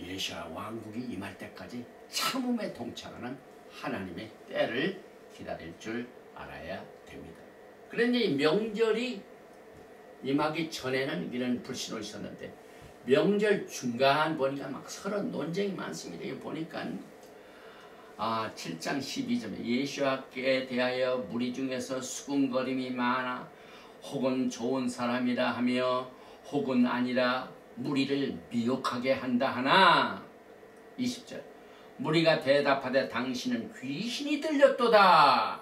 예수와의 왕국이 임할 때까지 참음에 동참하는 하나님의 때를 기다릴 줄 알아야 됩니다. 그런데 이 명절이 임하기 전에는 이런 불신이 있었는데 명절 중간 보니까 막 서로 논쟁이 많습니다. 이거 보니까 7장 12절에 예수께 대하여 무리 중에서 수군거림이 많아 혹은 좋은 사람이라 하며 혹은 아니라 무리를 미혹하게 한다 하나 20절 무리가 대답하되 당신은 귀신이 들렸도다.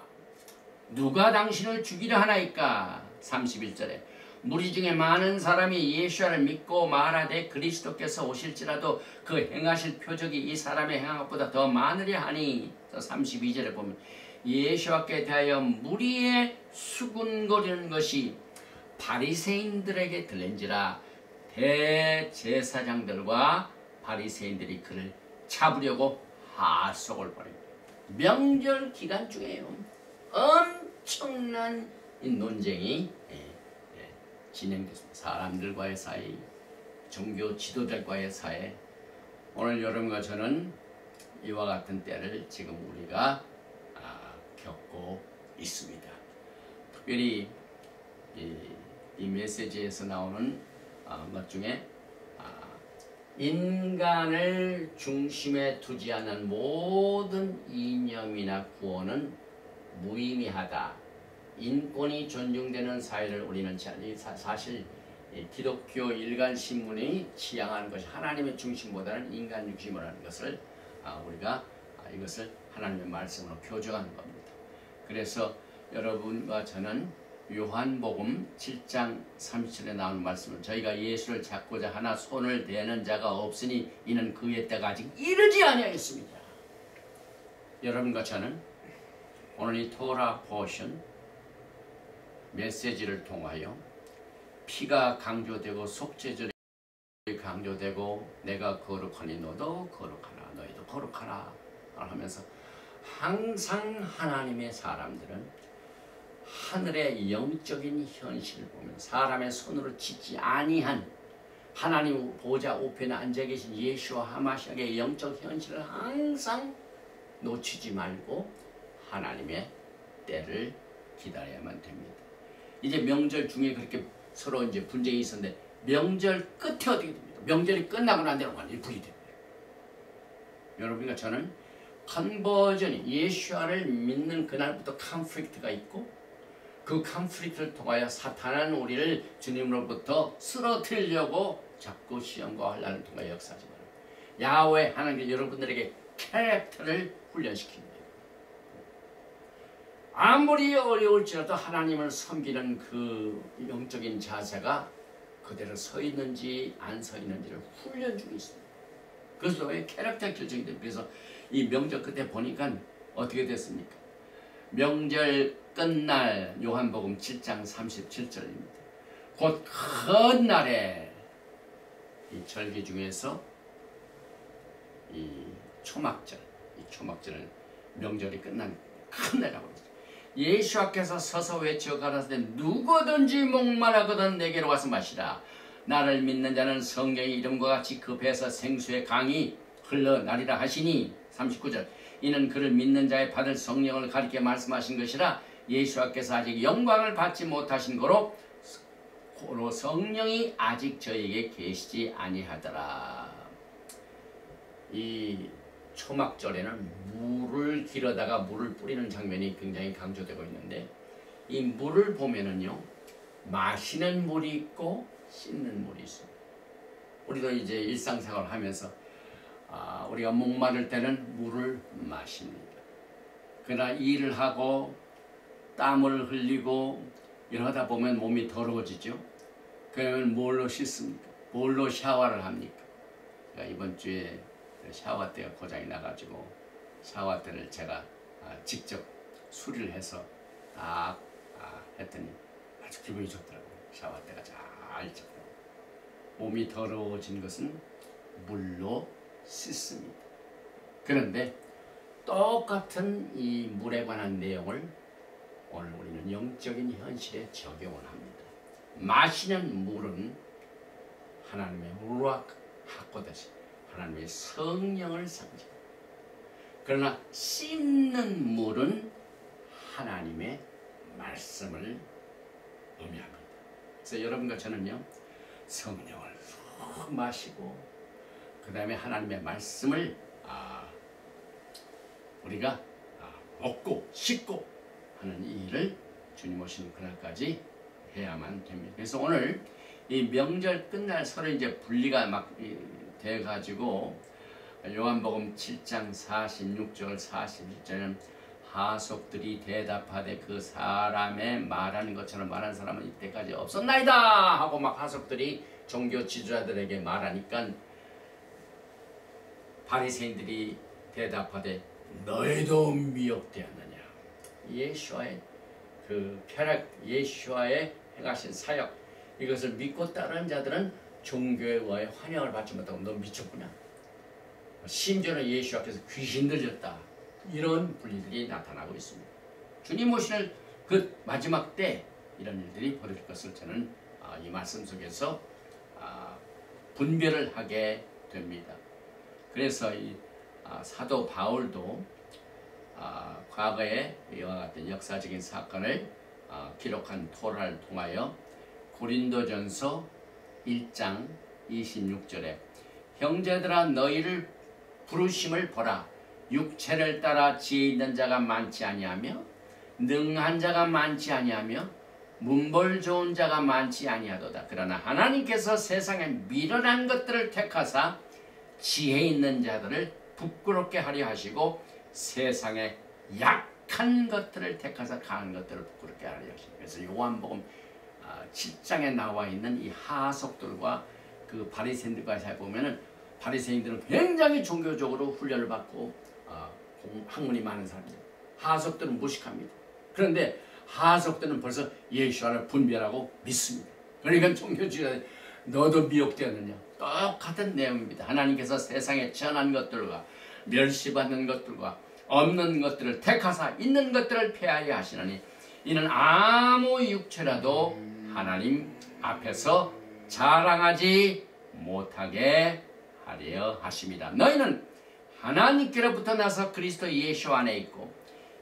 누가 당신을 죽이려 하나이까. 31절에 무리 중에 많은 사람이 예수를 믿고 말하되 그리스도께서 오실지라도 그 행하실 표적이 이 사람의 행한 것보다 더 많으려 하니. 32절에 보면 예수께 대하여 무리의 수군거리는 것이 바리새인들에게 들린지라 대제사장들과 바리새인들이 그를 잡으려고 하속을 벌입니다. 명절 기간 중에요. 엄청난 이 논쟁이 진행됐습니다. 사람들과의 사이, 종교 지도자과의 사이. 오늘 여러분과 저는 이와 같은 때를 지금 우리가 겪고 있습니다. 특별히 이 메시지에서 나오는 것 중에 인간을 중심에 두지 않는 모든 이념이나 구호는 무의미하다. 인권이 존중되는 사회를 우리는 사실 기독교 일간신문이 지향하는 것이 하나님의 중심보다는 인간 중심으로 하는 것을 우리가 이것을 하나님의 말씀으로 교정하는 겁니다. 그래서 여러분과 저는 요한복음 7장 30절에 나오는 말씀은 저희가 예수를 찾고자 하나 손을 대는 자가 없으니 이는 그의 때가 아직 이르지 아니하였습니다. 여러분과 저는 오늘 이 토라 포션 메시지를 통하여 피가 강조되고 속죄절이 강조되고 내가 거룩하니 너도 거룩하라 너희도 거룩하라 하면서 항상 하나님의 사람들은 하늘의 영적인 현실을 보면 사람의 손으로 짓지 아니한 하나님 보좌 우편에 앉아 계신 예수와 하마시아의 영적 현실을 항상 놓치지 말고 하나님의 때를 기다려야만 됩니다. 이제 명절 중에 그렇게 서로 이제 분쟁이 있었는데 명절 끝에 어떻게 됩니까? 명절이 끝나고 난 뒤로 완전히 불이 됩니다. 여러분과 저는 컨버전이 예수와를 믿는 그날부터 컨플릭트가 있고 그 컨플릭트를 통하여 사탄은 우리를 주님으로부터 쓰러뜨리려고 자꾸 시험과 환난을 통하여 역사하지만 야훼 하나님께 여러분들에게 캐릭터를 훈련시킵니다. 아무리 어려울지라도 하나님을 섬기는 그 영적인 자세가 그대로 서 있는지 안 서 있는지를 훈련 중에 있습니다. 그래서 왜 캐릭터 결정이 됩니다. 그래서 이 명절 끝에 보니까 어떻게 됐습니까? 명절 끝날 요한복음 7장 37절입니다. 곧 큰 날에 이 절기 중에서 이 초막절, 이 초막절을 명절이 끝난 큰 날이라고 그러죠. 예수께서 서서 외쳐 가라사대 누구든지 목마르거든 내게로 와서 마시라. 나를 믿는 자는 성경의 이름과 같이 그 배에서 생수의 강이 흘러나리라 하시니 39절 이는 그를 믿는 자의 받을 성령을 가리켜 말씀하신 것이라. 예수께서 아직 영광을 받지 못하신 거로 성령이 아직 저에게 계시지 아니하더라. 이 초막절에는 물을 길어다가 물을 뿌리는 장면이 굉장히 강조되고 있는데 이 물을 보면은요 마시는 물이 있고 씻는 물이 있어요. 우리도 이제 일상생활을 하면서 우리가 목마를 때는 물을 마십니다. 그러나 일을 하고 땀을 흘리고 이러다 보면 몸이 더러워지죠. 그러면 뭘로 씻습니까? 뭘로 샤워를 합니까? 그러니까 이번 주에 샤워대가 고장이 나가지고 샤워대를 제가 직접 수리를 해서 딱 했더니 아주 기분이 좋더라고요. 샤워대가 잘 잡고 몸이 더러워진 것은 물로 씻습니다. 그런데 똑같은 이 물에 관한 내용을 오늘 우리는 영적인 현실에 적용을 합니다. 마시는 물은 하나님의 루ach 하코데시, 하나님의 성령을 상징합니다. 그러나 씻는 물은 하나님의 말씀을 의미합니다. 그래서 여러분과 저는요 성령을 푹 마시고 그 다음에 하나님의 말씀을 우리가 먹고 씻고 하는 이 일을 주님 오시는 그날까지 해야만 됩니다. 그래서 오늘 이 명절 끝날 서로 이제 분리가 막 돼가지고 요한복음 7장 46절 47절은 하속들이 대답하되 그 사람의 말하는 것처럼 말하는 사람은 이때까지 없었나이다 하고 막 하속들이 종교 지도자들에게 말하니까 바리새인들이 대답하되 너희도 미혹되었느냐. 예수와의 그 쾌락, 예수와의 행하신 사역 이것을 믿고 따르는 자들은 종교의 환영을 받지 못하고 너 미쳤구나. 심지어는 예수 앞에서 귀신 들렸다. 이런 분리들이 나타나고 있습니다. 주님 오실 그 마지막 때 이런 일들이 벌어질 것을 저는 이 말씀 속에서 분별을 하게 됩니다. 그래서 이 사도 바울도 과거에 이와 같은 역사적인 사건을 기록한 토라를 통하여 고린도전서 1장 26절에 형제들아 너희를 부르심을 보라. 육체를 따라 지혜 있는 자가 많지 아니하며 능한 자가 많지 아니하며 문벌 좋은 자가 많지 아니하도다. 그러나 하나님께서 세상에 미련한 것들을 택하사 지혜 있는 자들을 부끄럽게 하려 하시고 세상에 약한 것들을 택하사 강한 것들을 부끄럽게 하려 하시고 그래서 요한복음 7장에 나와 있는 이 하속들과 그 바리새인들과 사이 보면은 바리새인들은 굉장히 종교적으로 훈련을 받고 학문이 많은 사람들. 하속들은 무식합니다. 그런데 하속들은 벌써 예수를 분별하고 믿습니다. 그러니까 종교주의자 너도 미혹되었느냐. 똑같은 내용입니다. 하나님께서 세상에 전한 것들과 멸시받는 것들과 없는 것들을 택하사 있는 것들을 폐하여 하시느니 이는 아무 육체라도 하나님 앞에서 자랑하지 못하게 하려 하십니다. 너희는 하나님께로부터 나서 그리스도 예수 안에 있고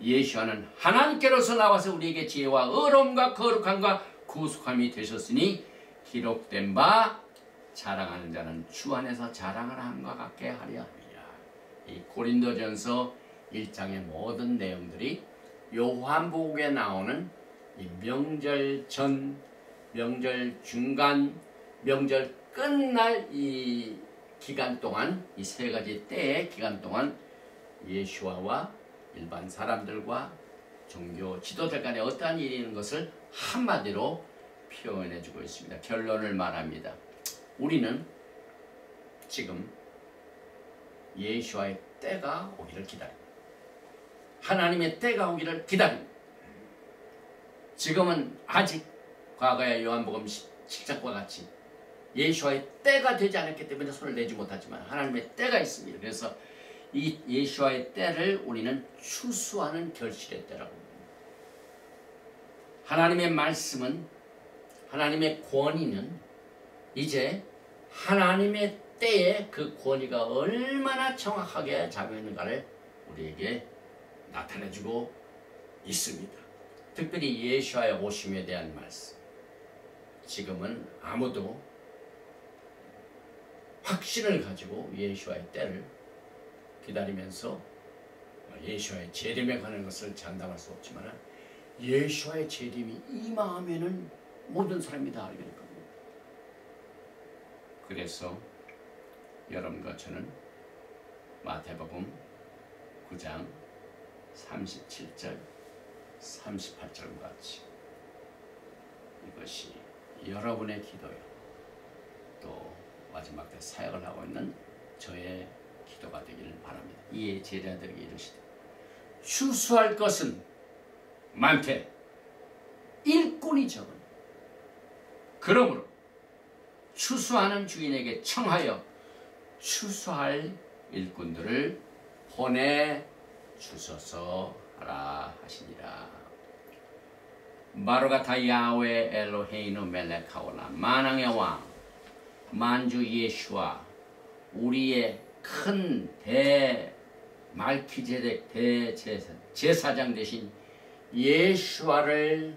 예수 안은 하나님께로서 나와서 우리에게 지혜와 의로움과 거룩함과 구속함이 되셨으니 기록된 바 자랑하는 자는 주 안에서 자랑을 함과 같게 하려 합니다. 이 고린도전서 1장의 모든 내용들이 요한복음에 나오는 이 명절 전, 명절 중간, 명절 끝날 이 기간 동안 이 세 가지 때의 기간 동안 예수와와 일반 사람들과 종교 지도자 간에 어떠한 일이 있는 것을 한마디로 표현해주고 있습니다. 결론을 말합니다. 우리는 지금 예수와의 때가 오기를 기다립니다. 하나님의 때가 오기를 기다립니다. 지금은 아직 과거의 요한복음 7장과 같이 예수와의 때가 되지 않았기 때문에 손을 내지 못하지만 하나님의 때가 있습니다. 그래서 이 예수와의 때를 우리는 추수하는 결실의 때라고 합니다. 하나님의 말씀은, 하나님의 권위는 이제 하나님의 때에 그 권위가 얼마나 정확하게 작용했는가를 우리에게 나타내주고 있습니다. 특별히 예수와의 오심에 대한 말씀. 지금은 아무도 확신을 가지고 예수와의 때를 기다리면서 예수와의 재림에 관한 것을 장담할 수 없지만 예수와의 재림이 임하면은 모든 사람이 다 알게 될 겁니다. 그래서 여러분과 저는 마태복음 9장 37절 38절과 같이 이것이 여러분의 기도요, 또 마지막 때 사역을 하고 있는 저의 기도가 되기를 바랍니다. 이에 제자들에게 이르시되 추수할 것은 많되 일꾼이 적은. 그러므로 추수하는 주인에게 청하여 추수할 일꾼들을 보내주소서 하라 하시니라. 바로가타 야훼 엘로헤이누 멜렉하오라. 만왕의 왕 만주 예수와 우리의 큰 말키제덱 대제사장 되신 예수와를,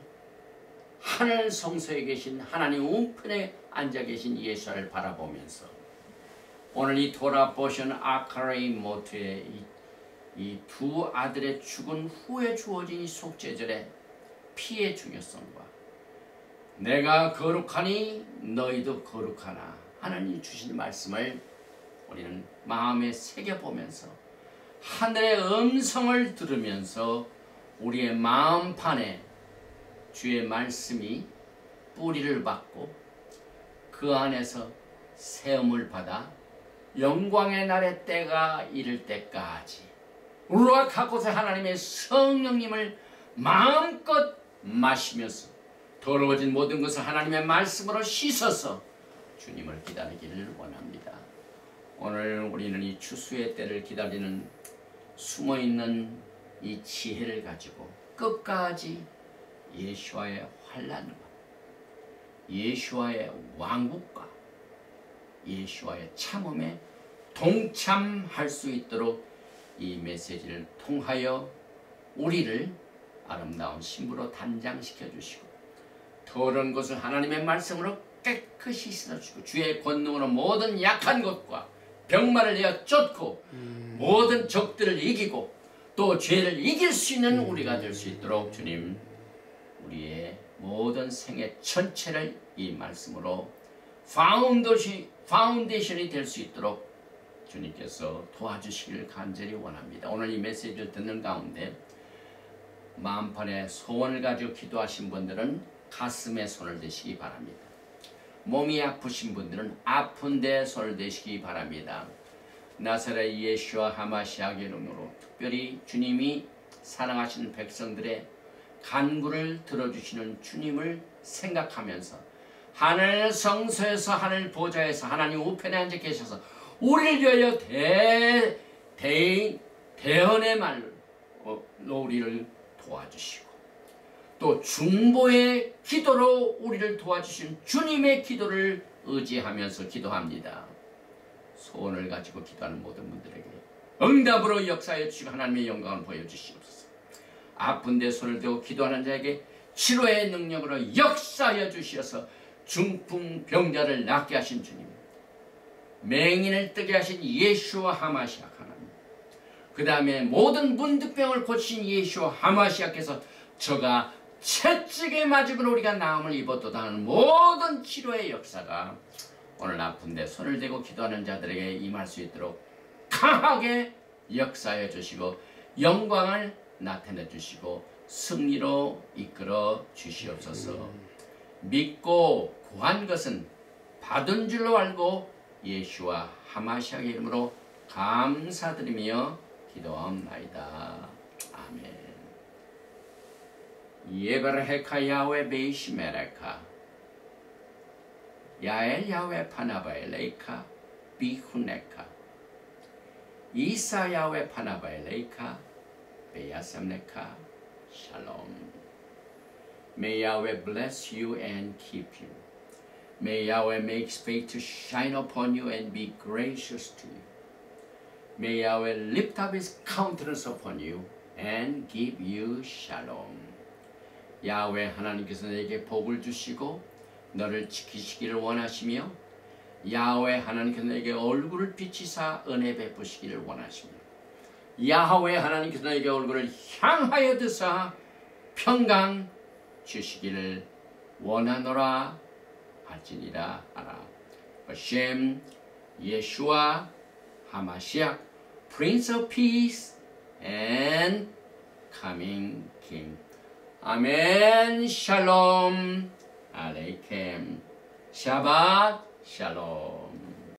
하늘 성소에 계신 하나님 우편에 앉아 계신 예수와를 바라보면서 오늘 이 돌아보신 아카레이 모트의 이 두 아들의 죽은 후에 주어진 이 속죄절의 피의 중요성과 내가 거룩하니 너희도 거룩하나 하나님이 주신 말씀을 우리는 마음에 새겨보면서 하늘의 음성을 들으면서 우리의 마음판에 주의 말씀이 뿌리를 받고 그 안에서 세움을 받아 영광의 날의 때가 이를 때까지 우리와 가곳에 하나님의 성령님을 마음껏 마시면서 더러워진 모든 것을 하나님의 말씀으로 씻어서 주님을 기다리기를 원합니다. 오늘 우리는 이 추수의 때를 기다리는 숨어있는 이 지혜를 가지고 끝까지 예수와의 환란과 예수와의 왕국과 예수와의 참음에 동참할 수 있도록 이 메시지를 통하여 우리를 아름다운 신부로 단장시켜 주시고 더러운 것을 하나님의 말씀으로 깨끗이 씻어주시고 주의 권능으로 모든 약한 것과 병마를 내어 쫓고 모든 적들을 이기고 또 죄를 이길 수 있는 우리가 될 수 있도록 주님 우리의 모든 생애 전체를 이 말씀으로 파운데이션이 될 수 있도록 주님께서 도와주시기를 간절히 원합니다. 오늘 이 메시지를 듣는 가운데 마음판에 소원을 가지고 기도하신 분들은 가슴에 손을 대시기 바랍니다. 몸이 아프신 분들은 아픈 데 손을 대시기 바랍니다. 나사렛 예수와 하마시아의 이름으로 특별히 주님이 사랑하시는 백성들의 간구를 들어주시는 주님을 생각하면서 하늘 성소에서 하늘 보좌에서 하나님 우편에 앉아 계셔서 우리를 위하여 대언의 말로 우리를 도와주시고 또 중보의 기도로 우리를 도와주신 주님의 기도를 의지하면서 기도합니다. 소원을 가지고 기도하는 모든 분들에게 응답으로 역사해 주시고 하나님의 영광을 보여주시옵소서. 아픈 데 손을 대고 기도하는 자에게 치료의 능력으로 역사하여 주시어서 중풍병자를 낫게 하신 주님, 맹인을 뜨게 하신 예수와 하마시아 하나님, 그 다음에 모든 문득병을 고치신 예수와 하마시아께서 저가 채찍에 맞음으로 우리가 나음을 입었도다 하는 모든 치료의 역사가 오늘 아픈데 손을 대고 기도하는 자들에게 임할 수 있도록 강하게 역사해 주시고 영광을 나타내 주시고 승리로 이끌어 주시옵소서. 믿고 구한 것은 받은 줄로 알고 예수와 하마시아의 이름으로 감사드리며 기도하옵나이다. 아멘. 예베르헤카 야훼 베이시메레카 야엘 야훼 파나바엘레이카 비후네카 이사 야훼 파나바엘레이카 베야삼네카 샬롬. May Yahweh bless you and keep you. May Yahweh make his face to shine upon you and be gracious to you. May Yahweh lift up his countenance upon you and give you shalom. 야훼 하나님께서 너에게 복을 주시고 너를 지키시기를 원하시며 야훼 하나님께서 너에게 얼굴을 비치사 은혜 베푸시기를 원하시며 야훼 하나님께서 너에게 얼굴을 향하여 드사 평강 주시기를 원하노라 할지니라 하라. Hashem, Yeshua, Hamashiach, Prince of Peace and Coming King. 아멘. 샬롬 알레이켐. 샤ባት 샬롬.